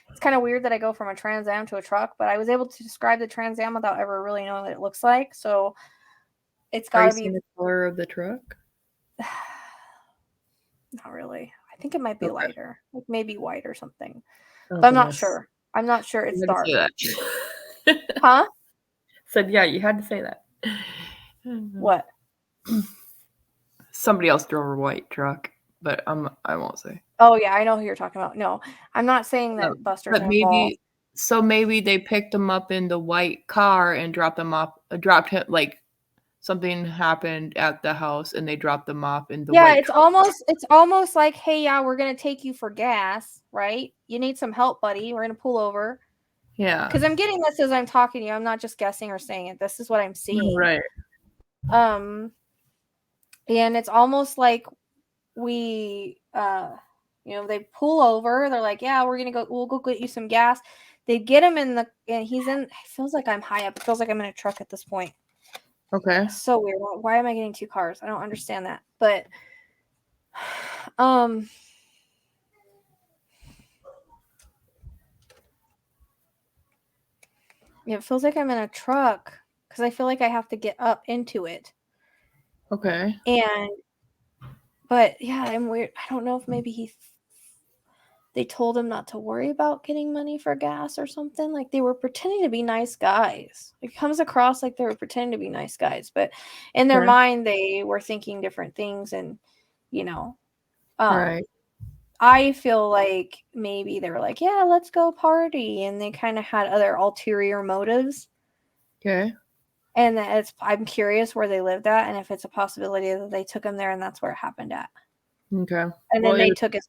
It's kind of weird that I go from a Trans Am to a truck, but I was able to describe the Trans Am without ever really knowing what it looks like. So it's got to be the color of the truck. Not really. I think it might be lighter, like maybe white or something. Oh, but I'm not goodness. sure. I'm not sure. It's You had to dark. say that. Huh? Said, yeah, you had to say that. What? Somebody else drove a white truck, but I won't say. Oh yeah, I know who you're talking about. No, I'm not saying that Buster's But involved. maybe they picked him up in the white car and dropped him, like something happened at the house and they dropped them off in the white it's car. it's almost like, hey, yeah, we're gonna take you for gas, right? You need some help, buddy. We're gonna pull over. Yeah. Because I'm getting this as I'm talking to you. I'm not just guessing or saying it. This is what I'm seeing. Right. And it's almost like we they pull over, they're like, yeah, we'll go get you some gas. They get him and it feels like I'm high up. It feels like I'm in a truck at this point. Okay. It's so weird. Why am I getting two cars? I don't understand that. But it feels like I'm in a truck because I feel like I have to get up into it. Okay. But yeah, I'm weird. I don't know if maybe they told him not to worry about getting money for gas or something. Like they were pretending to be nice guys. It comes across like they were pretending to be nice guys, but in their mind they were thinking different things. And right. I feel like maybe they were like, yeah, let's go party, and they kind of had other ulterior motives. Okay. And I'm curious where they lived at, and if it's a possibility that they took him there and that's where it happened at. Okay. And then they took his,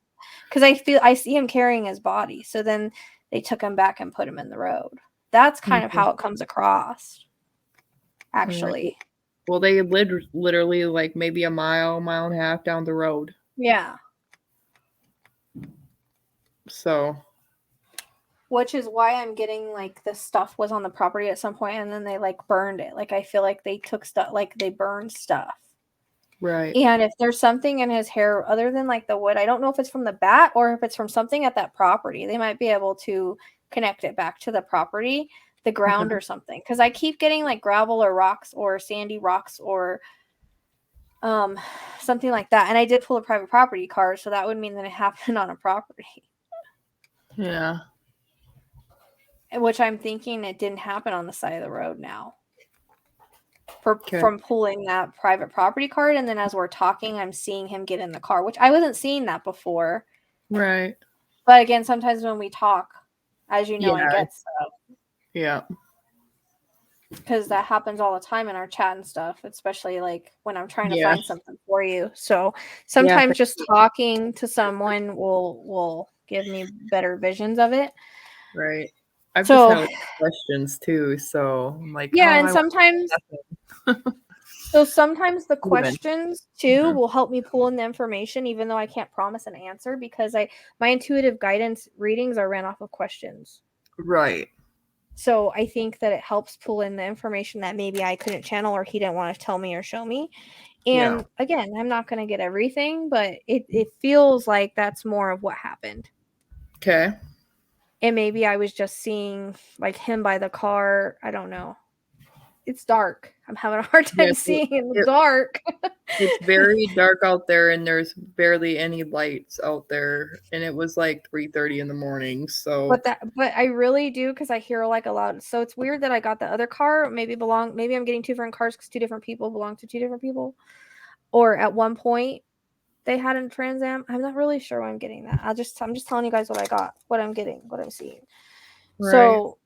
because I see him carrying his body. So then they took him back and put him in the road. That's kind of how it comes across, actually. Right. Well, they lived literally like maybe a mile and a half down the road. Yeah. So. Which is why I'm getting like the stuff was on the property at some point and then they like burned it. Like I feel like they took stuff, like they burned stuff. Right. And if there's something in his hair other than like the wood, I don't know if it's from the bat or if it's from something at that property. They might be able to connect it back to the property, the ground or something. Because I keep getting like gravel or rocks or sandy rocks or something like that. And I did pull a private property card, so that would mean that it happened on a property. Yeah. Which I'm thinking it didn't happen on the side of the road now. From pulling that private property card, and then as we're talking, I'm seeing him get in the car, which I wasn't seeing that before. Right. But again, sometimes when we talk, as you know, I get stuff. Yeah. Because that happens all the time in our chat and stuff, especially like when I'm trying to find something for you. So sometimes just talking to someone will give me better visions of it. Right. I've just had questions too, so I'm like, and sometimes sometimes the questions too will help me pull in the information, even though I can't promise an answer, because my intuitive guidance readings are ran off of questions. Right. So I think that it helps pull in the information that maybe I couldn't channel or he didn't want to tell me or show me. And again, I'm not going to get everything, but it feels like that's more of what happened. Okay. And maybe I was just seeing like him by the car. I don't know. It's dark. I'm having a hard time seeing in the dark. It's very dark out there, and there's barely any lights out there. And it was like 3:30 in the morning. So, but I really do, because I hear like a loud. So it's weird that I got the other car. Maybe I'm getting two different cars because two different people belong to two different people. Or at one point they had a Trans Am. I'm not really sure why I'm getting that. I'm just telling you guys what I got, what I'm getting, what I'm seeing. Right. So,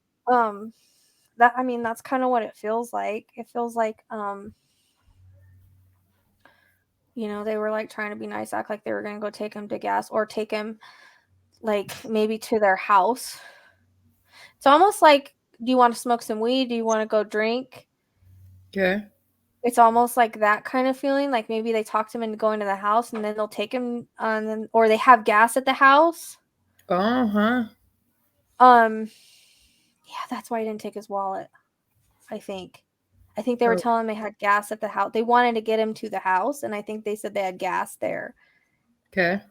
that's kind of what it feels like. It feels like, they were like trying to be nice, act like they were going to go take him to gas or take him like maybe to their house. It's almost like, do you want to smoke some weed? Do you want to go drink? Okay. It's almost like that kind of feeling. Like maybe they talked him into going to the house and then they'll take him or they have gas at the house. Uh-huh. Yeah, that's why I didn't take his wallet. I think they were telling him they had gas at the house. They wanted to get him to the house, and I think they said they had gas there. Okay.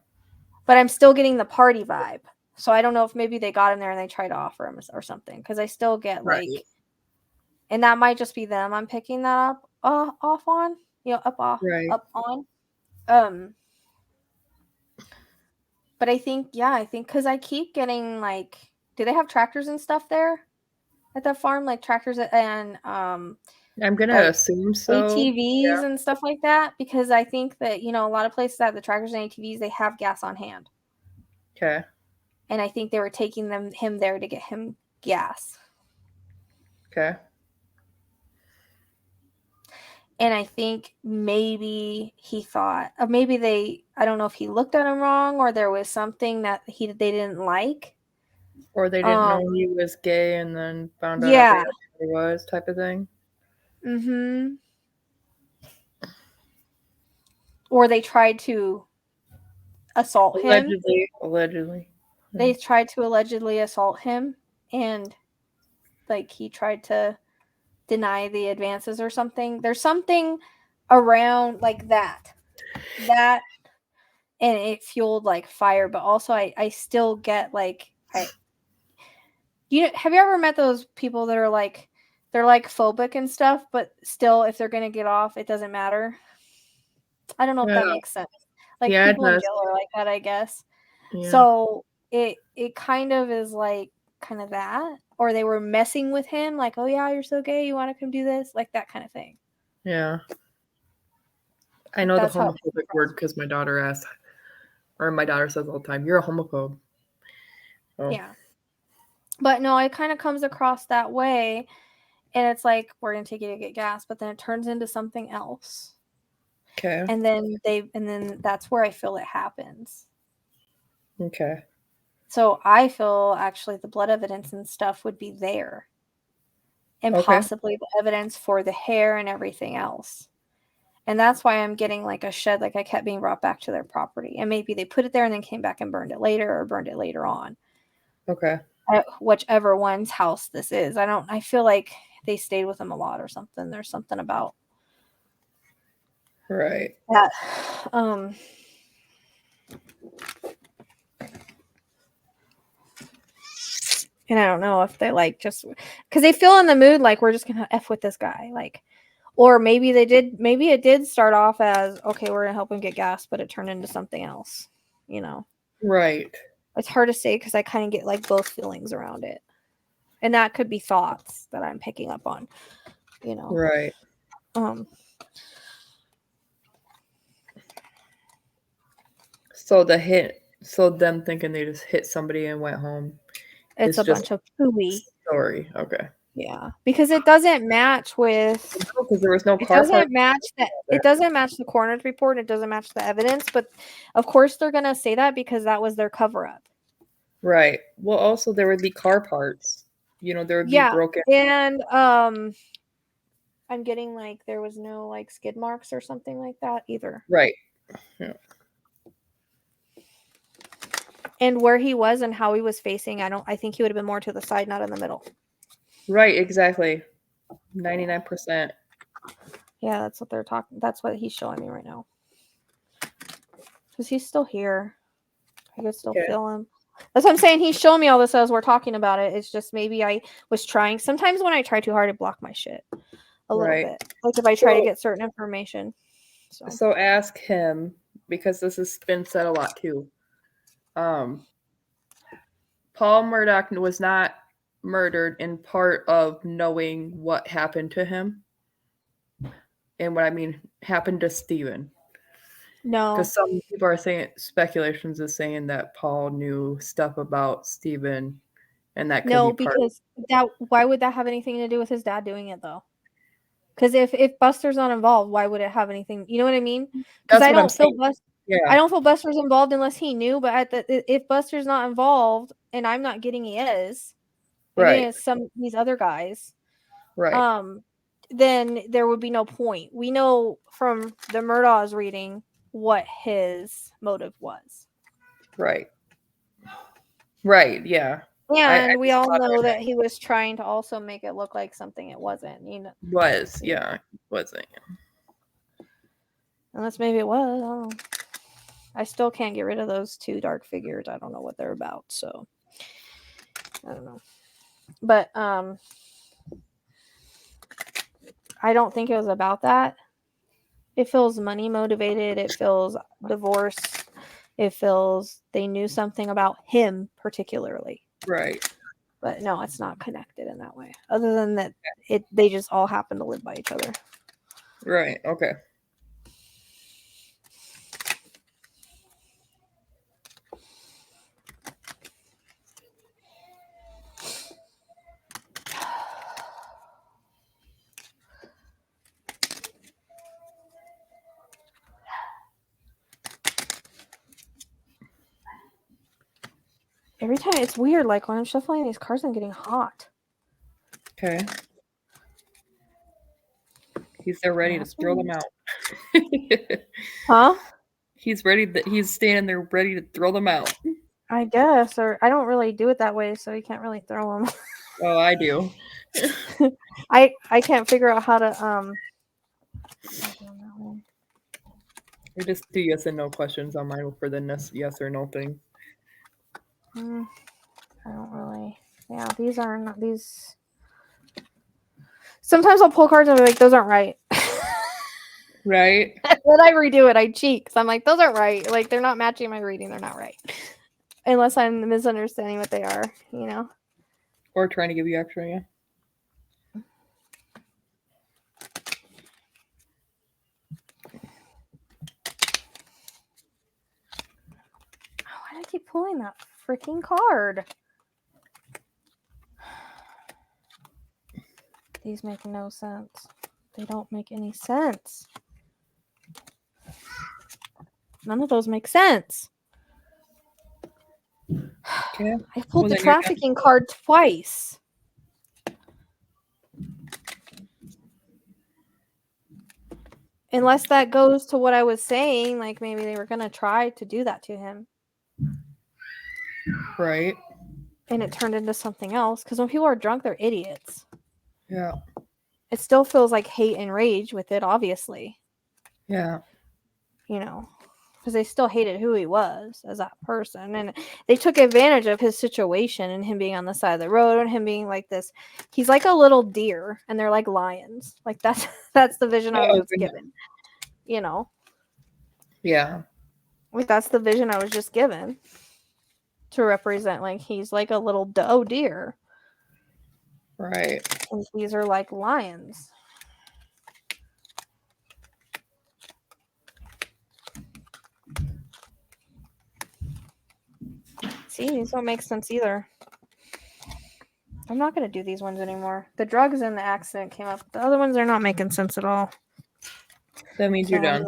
But I'm still getting the party vibe. So I don't know if maybe they got him there and they tried to offer him or something. Because I still get like, and that might just be them. I'm picking that up off on, up on. But I think because I keep getting like, do they have tractors and stuff there at that farm? Like tractors and I'm gonna like assume so. ATVs and stuff like that, because I think that a lot of places that have the tractors and ATVs, they have gas on hand. Okay. And I think they were taking him there to get him gas. Okay. And I think maybe he thought, or maybe I don't know if he looked at him wrong, or there was something that they didn't like. Or they didn't know he was gay and then found out Yeah. he was, type of thing. Mm-hmm. Or they tried to assault him. Allegedly. They tried to allegedly assault him, and like he tried to deny the advances or something. There's something around like that, and it fueled like fire. But also, I still get like have you ever met those people that are like, they're like phobic and stuff, but still, if they're gonna get off, it doesn't matter. I don't know if that makes sense. Like people in jail are like that, I guess. Yeah. So it kind of is like kind of that, or they were messing with him, like, oh yeah, you're so gay, you want to come do this, like that kind of thing. Yeah. I know the homophobic word because my daughter asked, or my daughter says all the time, "You're a homophobe." Oh. Yeah. But no, it kind of comes across that way, and it's like, we're gonna take you to get gas, but then it turns into something else. Okay. And then that's where I feel it happens. Okay. So I feel actually the blood evidence and stuff would be there. And possibly the evidence for the hair and everything else. And that's why I'm getting like a shed, like I kept being brought back to their property. And maybe they put it there and then came back and burned it later, or burned it later on. Okay. Whichever one's house this is. I feel like they stayed with them a lot or something. There's something about right that. And I don't know if they like just because they feel in the mood like we're just gonna F with this guy, like, or maybe it did start off as, okay, we're gonna help him get gas, but it turned into something else, Right. It's hard to say because I kind of get like both feelings around it, and that could be thoughts that I'm picking up on, Right. So them thinking they just hit somebody and went home. It's a bunch of pooey story. Okay. Yeah, because it doesn't match with. Because there was no car. It doesn't match that. It doesn't match the coroner's report. It doesn't match the evidence. But of course, they're gonna say that because that was their cover up. Right. Well, also there would be car parts. There would be broken. And I'm getting like there was no like skid marks or something like that either. Right. Yeah. And where he was and how he was facing, I think he would have been more to the side, not in the middle. Right, exactly. 99%. Yeah, that's what they're talking. That's what he's showing me right now. Because he's still here. I could still feel him. That's what I'm saying. He's showing me all this as we're talking about it. It's just maybe I was trying. Sometimes when I try too hard, I block my shit a little bit. Like if I try to get certain information. So ask him, because this has been said a lot too. Paul Murdaugh was not murdered in part of knowing what happened to him. And what I mean happened to Stephen. No. Because some people are saying, speculations is saying that Paul knew stuff about Stephen, and that could be part because why would that have anything to do with his dad doing it though? Because if Buster's not involved, why would it have anything? You know what I mean? Because I don't feel I don't feel Buster's involved unless he knew. But if Buster's not involved and I'm not getting he is, maybe it's these other guys, right? Then there would be no point. We know from the Murdaugh's reading what his motive was. Right. Right. Yeah. And we just all thought know that he was trying to also make it look like something it wasn't, wasn't. Unless maybe it was. I don't know. I still can't get rid of those two dark figures. I don't know what they're about, so I don't know. But I don't think it was about that. It feels money motivated. It feels divorce. It feels they knew something about him particularly. Right. But no, it's not connected in that way. Other than that, they just all happen to live by each other. Right. Okay. Every time it's weird, like when I'm shuffling these cards, I'm getting hot. Okay. He's there ready to throw them out. Huh? He's standing there ready to throw them out. I guess, or I don't really do it that way, so you can't really throw them. Oh, I do. I can't figure out how to We just do yes and no questions on mine for the yes or no thing. I don't really. Yeah, these are not these. Sometimes I'll pull cards and be like, those aren't right. Right. When I redo it, I cheat because I'm like, those aren't right. Like, they're not matching my reading. They're not right. Unless I'm misunderstanding what they are, you know? Or trying to give you extra, yeah. Why do I keep pulling that freaking card? These make no sense. They don't make any sense. None of those make sense. Okay. I pulled the trafficking card twice. Unless that goes to what I was saying, like maybe they were going to try to do that to him. Right. And it turned into something else. Because when people are drunk, they're idiots. Yeah. It still feels like hate and rage with it, obviously. Yeah. You know, because they still hated who he was as that person. And they took advantage of his situation and him being on the side of the road and him being like this. He's like a little deer and they're like lions. Like that's the vision I was given. You know? Yeah. Like that's the vision I was just given to represent. Like he's like a little doe deer. Right. And these are like lions. See, these don't make sense either. I'm not going to do these ones anymore. The drugs and the accident came up. The other ones are not making sense at all. That means you're done.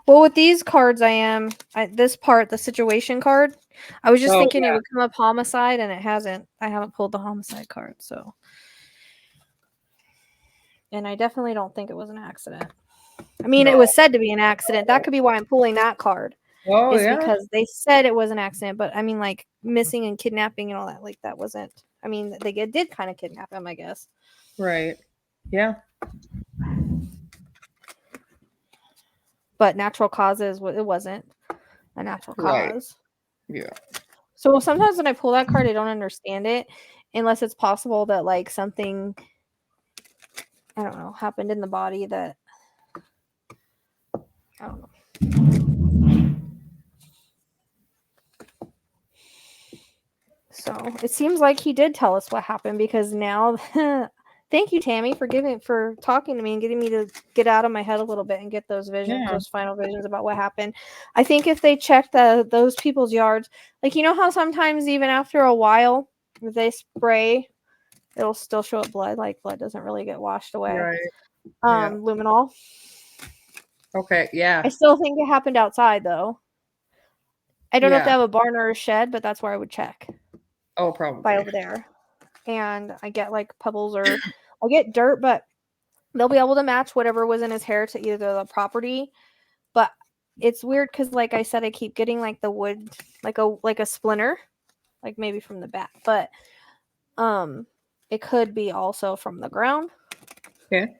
Well, with these cards, this part, the situation card, I was just thinking it would come up homicide, and it hasn't. I haven't pulled the homicide card, so. And I definitely don't think it was an accident. I mean, it was said to be an accident. That could be why I'm pulling that card. Oh, yeah. Because they said it was an accident, but I mean, like missing and kidnapping and all that, like that wasn't. I mean, they did kind of kidnap him, I guess. Right. Yeah. But natural causes, it wasn't a natural cause. Right. Yeah. So sometimes when I pull that card, I don't understand it unless it's possible that like something, I don't know, happened in the body that, I don't know. So it seems like he did tell us what happened because now, thank you, Tammy, for talking to me and getting me to get out of my head a little bit and get those visions, those final visions about what happened. I think if they check those people's yards, like, you know how sometimes even after a while, if they spray, it'll still show up blood. Like blood doesn't really get washed away. Right. Luminol. Okay. Yeah. I still think it happened outside though. I don't know if they have a barn or a shed, but that's where I would check. Oh, probably. By over there. And I get like pebbles or I get dirt, but they'll be able to match whatever was in his hair to either the property. But it's weird because like I said, I keep getting like the wood, like a splinter, like maybe from the bat, but it could be also from the ground. Okay.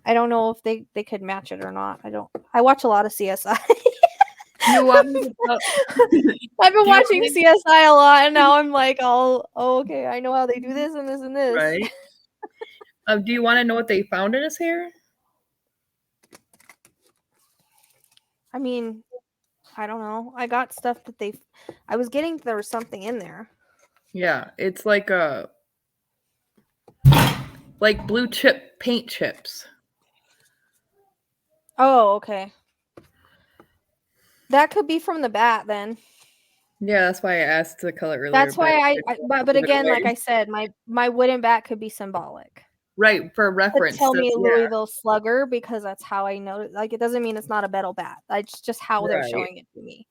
I don't know if they could match it or not. I watch a lot of CSI. You want me to tell- I've been Do you want watching me- CSI a lot, and now I'm like, oh, okay, I know how they do this and this and this. Right. Do you want to know what they found in his hair? I mean, I don't know. I got stuff that I was getting there was something in there. Yeah, it's like blue chip paint chips. Oh, okay. That could be from the bat then. Yeah, that's why I asked the color earlier. That's why but again, away. like I said, my wooden bat could be symbolic. Right, for reference. Tell me yeah. Louisville Slugger because that's how I know. Like, it doesn't mean it's not a metal bat. It's just how they're Right. showing it to me.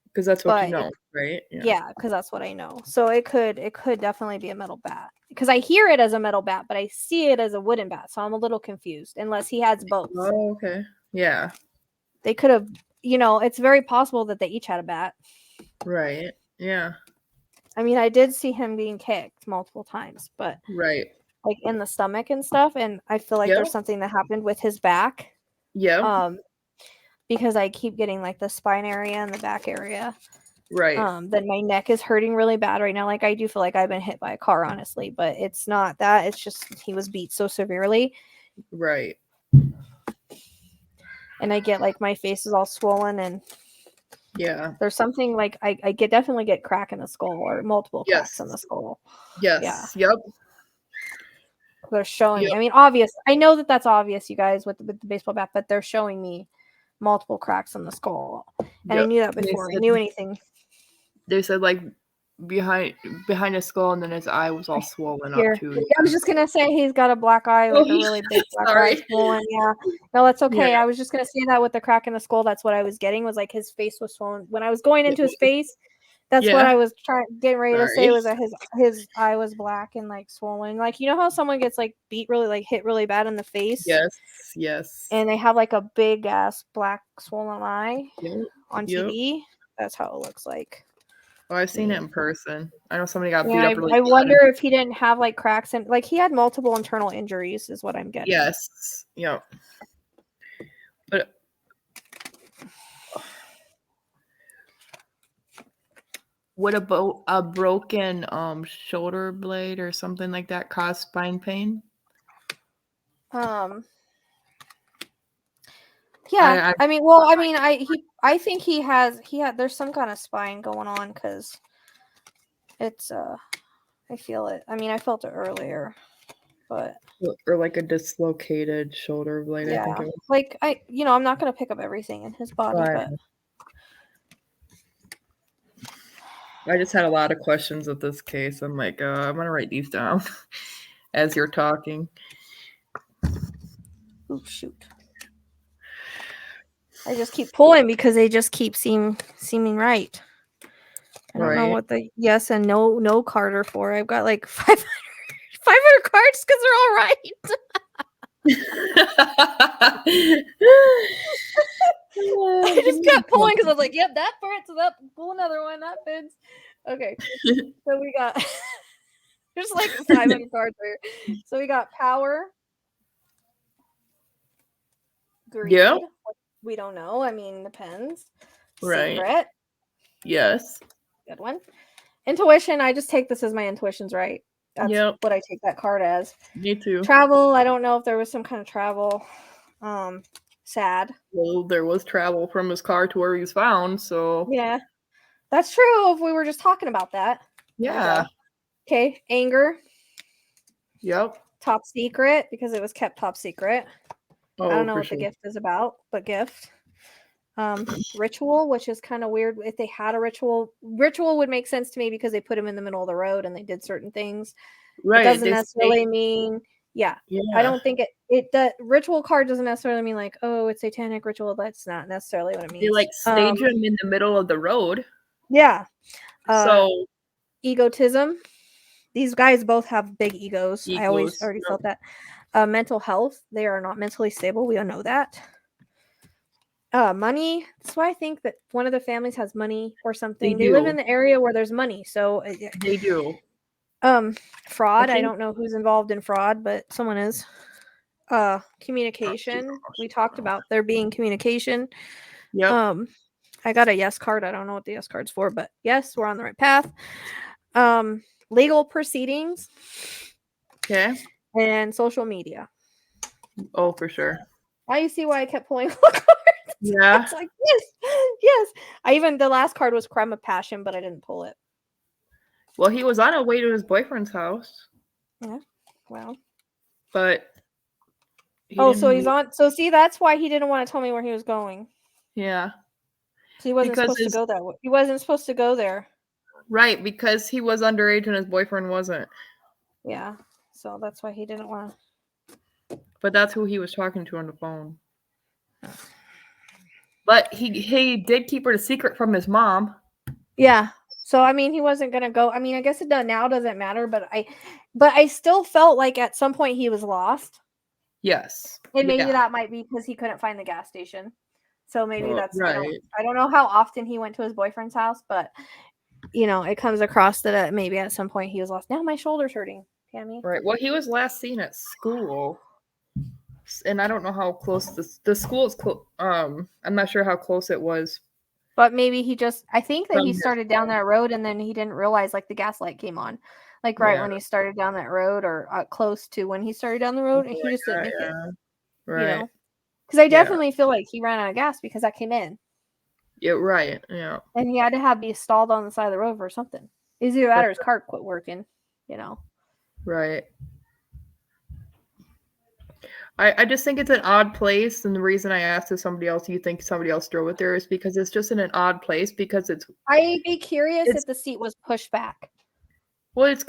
Because that's what you But know, right? Yeah, because that's what I know. So it could definitely be a metal bat. Because I hear it as a metal bat, but I see it as a wooden bat. So I'm a little confused. Unless he has both. Oh, okay. Yeah. They could have. It's very possible that they each had a bat. Right. Yeah. I mean, I did see him being kicked multiple times, but Right. like in the stomach and stuff, and I feel like there's something that happened with his back. Yeah. Because I keep getting like the spine area and the back area. Right. Then my neck is hurting really bad right now. Like, I do feel like I've been hit by a car, honestly, but it's not that. It's just he was beat so severely. Right. And I get like my face is all swollen, and yeah, there's something like I definitely get crack in the skull or multiple cracks in the skull. Yes. Yeah. Yep. They're showing me. I mean, obvious. I know that that's obvious, you guys, with the baseball bat, but they're showing me multiple cracks in the skull, and I knew that before I knew anything. They said like behind his skull, and then his eye was all swollen Here. up too. Yeah, I was just gonna say he's got a black eye, like a really big black eye swollen. Yeah, no, that's okay. Yeah. I was just gonna say that with the crack in the skull, that's what I was getting, was like his face was swollen. When I was going into his face, that's what I was getting ready to say, was that his eye was black and like swollen. Like, you know how someone gets like beat really, like hit really bad in the face? Yes. And they have like a big ass black swollen eye on TV. That's how it looks like. Oh, I've seen it in person. I know somebody got beat Yeah, up really I bad. wonder if he didn't have like cracks and like he had multiple internal injuries, is what I'm getting. Yes. Yep. But would a broken shoulder blade or something like that cause spine pain? Yeah, I think he had there's some kind of spine going on, because it's I feel it. I mean, I felt it earlier, but or like a dislocated shoulder blade. yeah, I think it was. like I'm not gonna pick up everything in his body, but I just had a lot of questions with this case. I'm like, I'm gonna write these down as you're talking. Oh shoot! I just keep pulling because they just keep seeming right. I don't know what the yes and no card are for. I've got like 500 cards because they're all right. I just kept pulling because I was like, yep, that fits. So that pull another one that fits. Okay, so we got there's like 500 cards here. So we got power, greed. Yeah. We don't know. I mean, depends. Right. Secret. Yes. Good one. Intuition. I just take this as my intuition's right. That's what I take that card as. Me too. Travel. I don't know if there was some kind of travel. Sad. Well, there was travel from his car to where he was found, so yeah, that's true. If we were just talking about that. Yeah. Okay. Anger. Yep. Top secret, because it was kept top secret. Oh, I don't know what the gift is about, but gift. Ritual, which is kind of weird. If they had a ritual would make sense to me because they put him in the middle of the road and they did certain things. Right. It doesn't necessarily mean, I don't think the ritual card doesn't necessarily mean like, oh, it's satanic ritual. That's not necessarily what it means. They like stage him in the middle of the road. Yeah. So egotism. These guys both have big egos. I always already felt that. Mental health. They are not mentally stable. We all know that. Money. That's why I think that one of the families has money or something. They They live do. in the area where there's money, so They do. Fraud. I think- don't know who's involved in fraud, but someone is. Communication. We talked about there being communication. Yep. I got a yes card. I don't know what the yes card's for, but yes, we're on the right path. Legal proceedings. Okay. And social media. Oh, for sure. Now you see why I kept pulling cards. Yeah. It's like, yes. The last card was crime of passion, but I didn't pull it. Well, he was on his way to his boyfriend's house. Yeah. Well. But. So he's on. So see, that's why he didn't want to tell me where he was going. Yeah. So he wasn't supposed to go that way. He wasn't supposed to go there. Right, because he was underage and his boyfriend wasn't. Yeah. So that's why he didn't want to. But that's who he was talking to on the phone. But he did keep her a secret from his mom. Yeah. So I mean, he wasn't gonna go. I mean, I guess it now doesn't matter. But I still felt like at some point he was lost. Yes. And maybe that might be because he couldn't find the gas station. So maybe that's right. I don't know how often he went to his boyfriend's house, but it comes across that maybe at some point he was lost. Now my shoulder's hurting, Tammy. Right. Well, he was last seen at school. And I don't know how close the school is close. I'm not sure how close it was. But maybe I think that he started down that road and then he didn't realize like the gas light came on. Like when he started down that road or close to when he started down the road and he just didn't make it. Right. Because I definitely feel like he ran out of gas because that came in. Yeah, right. Yeah. And he had to be stalled on the side of the road for something. Either that or his car quit working, Right. I just think it's an odd place, and the reason I asked if somebody else you think somebody else drove it there is because it's just in an odd place because it's. I'd be curious if the seat was pushed back. Well, it's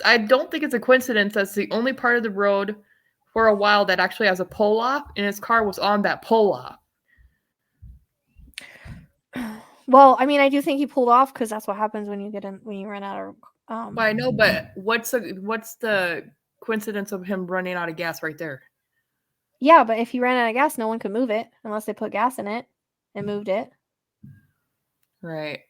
I don't think it's a coincidence that's the only part of the road for a while that actually has a pull off, and his car was on that pull off. Well, I mean, I do think he pulled off because that's what happens when you run out of. Well, I know, but what's the coincidence of him running out of gas right there? Yeah, but if he ran out of gas, no one could move it unless they put gas in it and moved it. Right.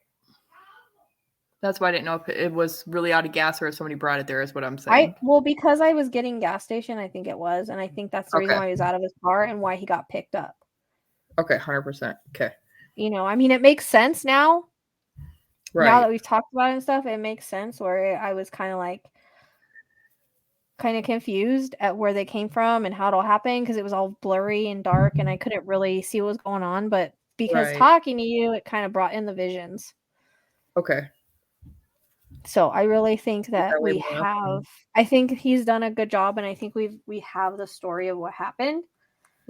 That's why I didn't know if it was really out of gas or if somebody brought it there, is what I'm saying. Because I was getting gas station, I think it was. And I think that's the reason why he was out of his car and why he got picked up. Okay, 100%. Okay. I mean, it makes sense now. Right. Now that we've talked about it and stuff, it makes sense where I was kind of confused at where they came from and how it all happened because it was all blurry and dark and I couldn't really see what was going on. But because talking to you, it kind of brought in the visions. Okay. So I really think that I think he's done a good job and I think we have the story of what happened.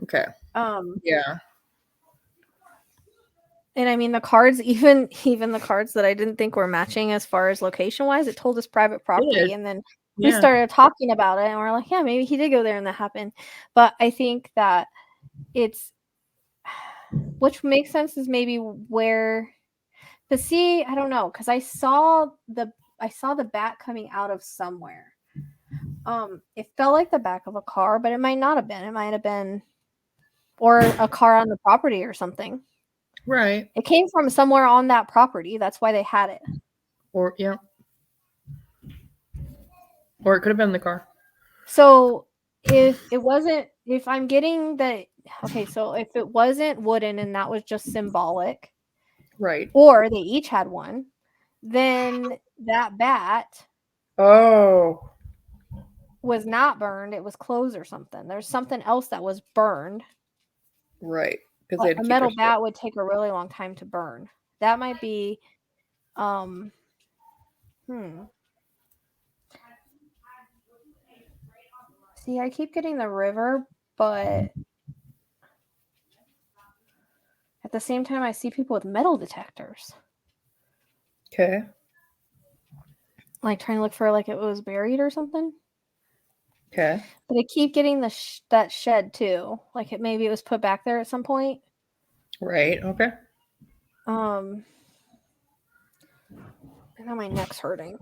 Okay. Yeah. And I mean the cards, even the cards that I didn't think were matching as far as location wise, it told us private property. And then we started talking about it and we're like, yeah, maybe he did go there and that happened. But I think that which makes sense is maybe where, but see, I don't know, because I saw the bat coming out of somewhere. It felt like the back of a car, but it might not have been. It might have been, or a car on the property or something. Right. It came from somewhere on that property. That's why they had it. Or it could have been the car. So if I'm getting that, okay, so if it wasn't wooden and that was just symbolic, right? Or they each had one, then that bat was not burned. It was clothes or something. There's something else that was burned. Right. Because a metal bat would take a really long time to burn. That might be, See, I keep getting the river, but at the same time, I see people with metal detectors. Okay. Like trying to look for like it was buried or something. Okay. But I keep getting that shed too. Like maybe it was put back there at some point. Right. Okay. And now my neck's hurting.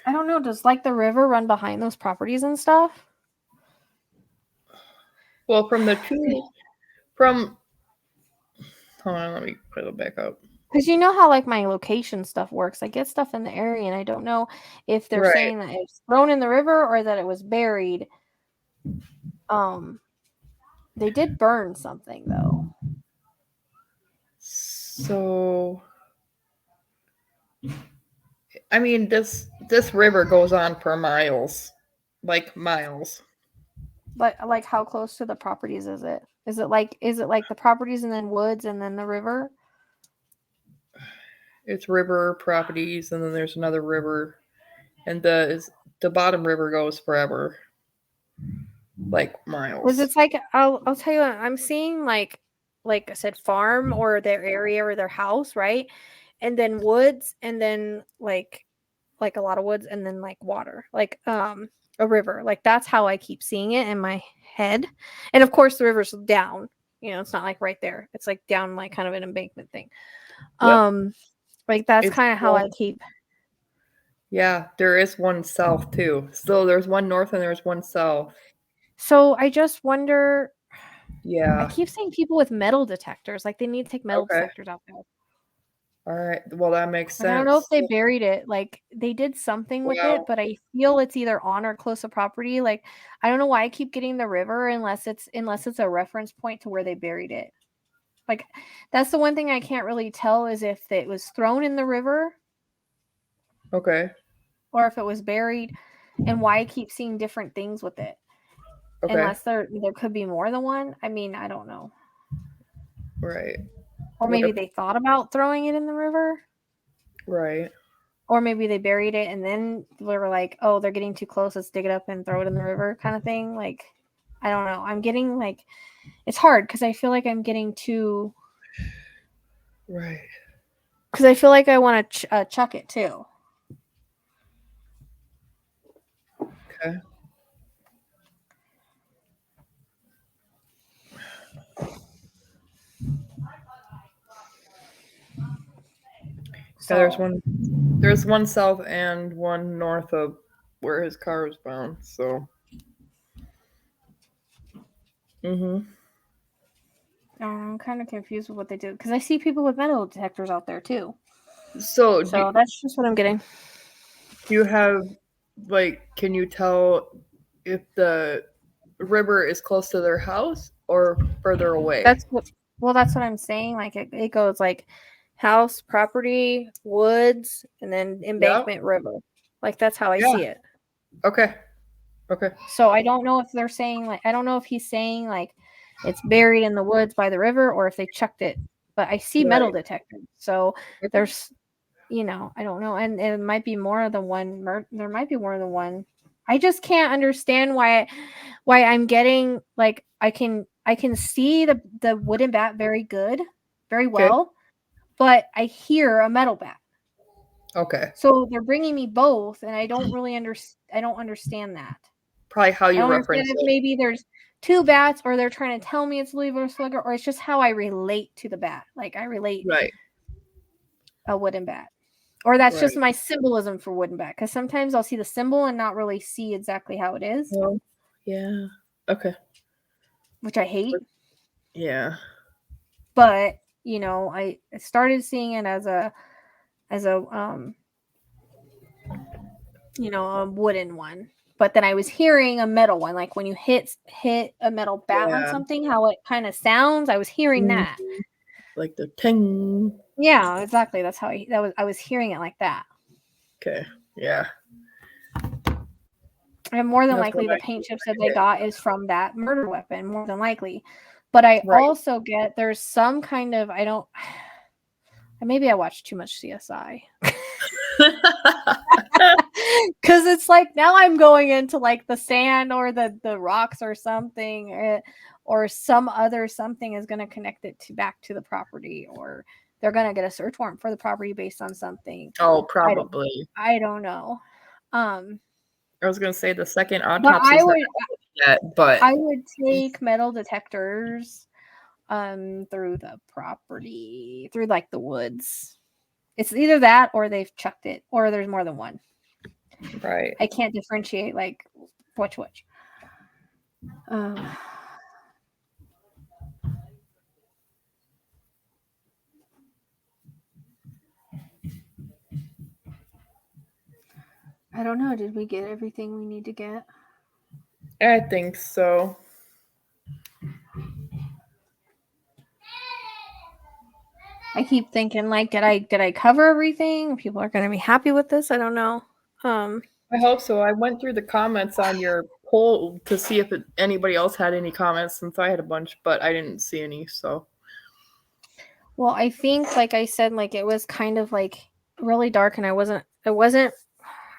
I don't know. Does like the river run behind those properties and stuff? Well, from the two, from hold on, let me put it back up. Because you know how like my location stuff works. I get stuff in the area, and I don't know if they're Right. saying that it's thrown in the river or that it was buried. They did burn something though. So, I mean, this river goes on for miles, like miles. But like, how close to the properties is it? Is it like the properties and then woods and then the river? It's river properties, and then there's another river, and the bottom river goes forever, like miles. Was it's like I'll tell you what, I'm seeing like I said, farm or their area or their house, right? And then woods, and then like a lot of woods, and then like water, like a river. Like that's how I keep seeing it in my head. And of course the river's down. You know, it's not like right there. It's like down, like kind of an embankment thing. Yep. Like that's It's kind of how I one- keep. Yeah, there is one south too. So there's one north and there's one south. So I just wonder. Yeah. I keep seeing people with metal detectors. Like they need to take metal detectors out there. All right. Well, that makes sense. I don't know if they buried it. Like they did something with it, but I feel it's either on or close to property. Like I don't know why I keep getting the river unless it's a reference point to where they buried it. Like that's the one thing I can't really tell is if it was thrown in the river. Okay. Or if it was buried, and why I keep seeing different things with it. Okay. Unless there could be more than one. I mean, I don't know. Right. Or maybe they thought about throwing it in the river. Right. Or maybe they buried it and then they were like, oh, they're getting too close. Let's dig it up and throw it in the river kind of thing. Like, I don't know. I'm getting like, it's hard because I feel like I'm getting too. Right. Because I feel like I want to chuck it too. Okay. So, yeah, there's one south and one north of where his car was found. So. I'm kind of confused with what they do because I see people with metal detectors out there too. So that's just what I'm getting. Do you have, like, can you tell if the river is close to their house or further away? That's what I'm saying. Like it goes like house, property, woods, and then embankment, river. Like that's how I see it. Okay. So I don't know if they're saying I don't know if he's saying like it's buried in the woods by the river or if they chucked it. But I see metal detectors. So there's, I don't know, and it might be more than one. There might be more than one. I just can't understand why I'm getting like I can see the wooden bat very well, but I hear a metal bat. Okay. So they're bringing me both, and I don't really understand that. Probably how you reference it. Maybe there's two bats, or they're trying to tell me it's Louisville or Slugger, or it's just how I relate to the bat. Like I relate a wooden bat. Or that's just my symbolism for wooden bat. Because sometimes I'll see the symbol and not really see exactly how it is. Well, yeah. Okay. Which I hate. Yeah. But, I started seeing it as a wooden one. But then I was hearing a metal one. Like when you hit a metal bat on something, how it kind of sounds. I was hearing that. Like the ting. Yeah, exactly. That's how I was hearing it like that. Okay. Yeah. And more than likely the paint chips that they got is from that murder weapon, more than likely. But I also get there's some kind of maybe I watched too much CSI. Because it's like now I'm going into like the sand or the rocks or something, or some other something is going to connect it back to the property, or they're going to get a search warrant for the property based on something. Oh, probably. I don't know. I was going to say the second autopsy. But I would take metal detectors through the property, through like the woods. It's either that or they've chucked it, or there's more than one. Right. I can't differentiate like which. I don't know. Did we get everything we need to get? I think so. I keep thinking, like, did I cover everything? People are going to be happy with this. I don't know. I hope so. I went through the comments on your poll to see if anybody else had any comments, since I had a bunch, but I didn't see any. So, well, I think, like I said, like it was kind of like really dark, and I was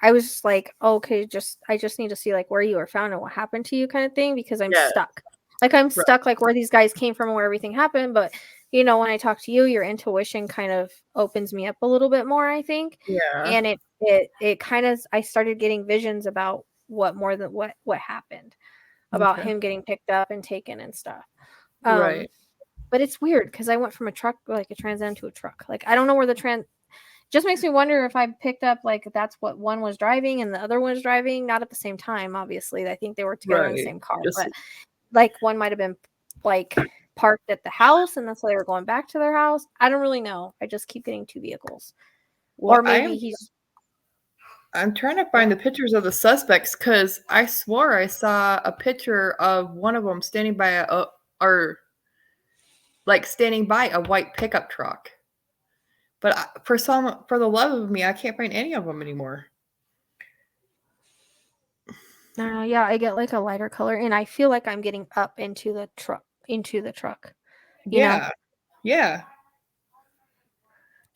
just like, okay, I just need to see like where you were found and what happened to you, kind of thing, because I'm stuck. Like I'm stuck, like where these guys came from and where everything happened. But you know, when I talk to you, your intuition kind of opens me up a little bit more, I think. Yeah. And it kind of, I started getting visions about what happened, about him getting picked up and taken and stuff. Right. But it's weird because I went from a truck, like a Trans Am, to a truck. Like I don't know where the just makes me wonder if I picked up, like that's what one was driving and the other one was driving, not at the same time, obviously. I think they were together in the same car, but like one might have been like parked at the house and that's why they were going back to their house. I don't really know. I just keep getting two vehicles. Well, or maybe I'm trying to find the pictures of the suspects because I swore I saw a picture of one of them standing by standing by a white pickup truck. But for the love of me, I can't find any of them anymore. Yeah, I get like a lighter color, and I feel like I'm getting up into the truck. You know? Yeah.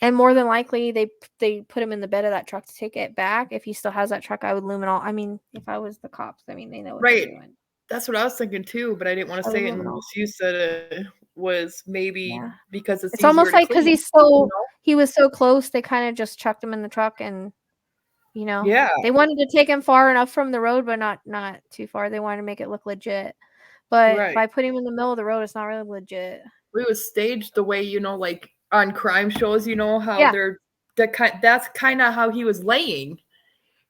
And more than likely, they put him in the bed of that truck to take it back. If he still has that truck, I would luminol. I mean, if I was the cops, I mean, they know what they're doing. That's what I was thinking too, but I didn't want to say it unless you said it was maybe because it's almost like because he's he was so close, they kind of just chucked him in the truck, and Yeah. they wanted to take him far enough from the road, but not too far. They wanted to make it look legit, but by putting him in the middle of the road, it's not really legit. It was staged the way, like on crime shows, how that's kind of how he was laying.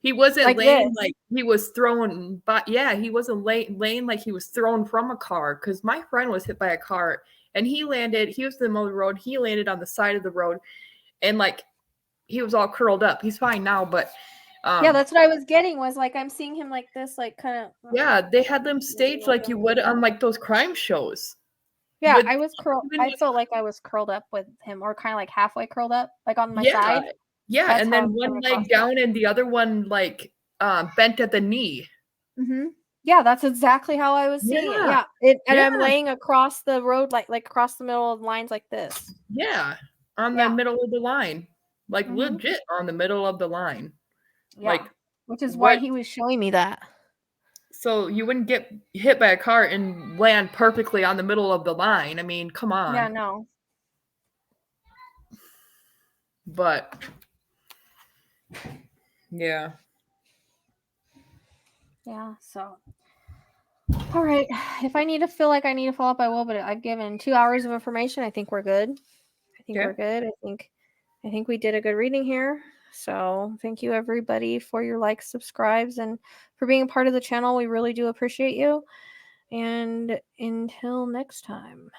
He wasn't like laying this. like he was thrown, but he wasn't laying like he was thrown from a car. Because my friend was hit by a car and he was in the middle of the road. He landed on the side of the road and like he was all curled up. He's fine now, but that's what I was getting, was like I'm seeing him like this, like kind of. They had them staged like you would on like those crime shows. Yeah, I was curled. I felt like I was curled up with him, or kind of like halfway curled up, like on my side. Yeah, That's and then one leg down and the other one like bent at the knee. Mm-hmm. Yeah, that's exactly how I was seeing it. Yeah, and I'm laying across the road, like across the middle of lines like this. Yeah, on the middle of the line, like legit on the middle of the line. Yeah, like, which is why he was showing me that. So you wouldn't get hit by a car and land perfectly on the middle of the line. I mean, come on. Yeah, no. But yeah. Yeah, so all right. If I feel like I need to follow up, I will, but I've given 2 hours of information. I think we're good. We're good. I think we did a good reading here. So thank you everybody for your likes, subscribes, and for being a part of the channel. We really do appreciate you. And until next time.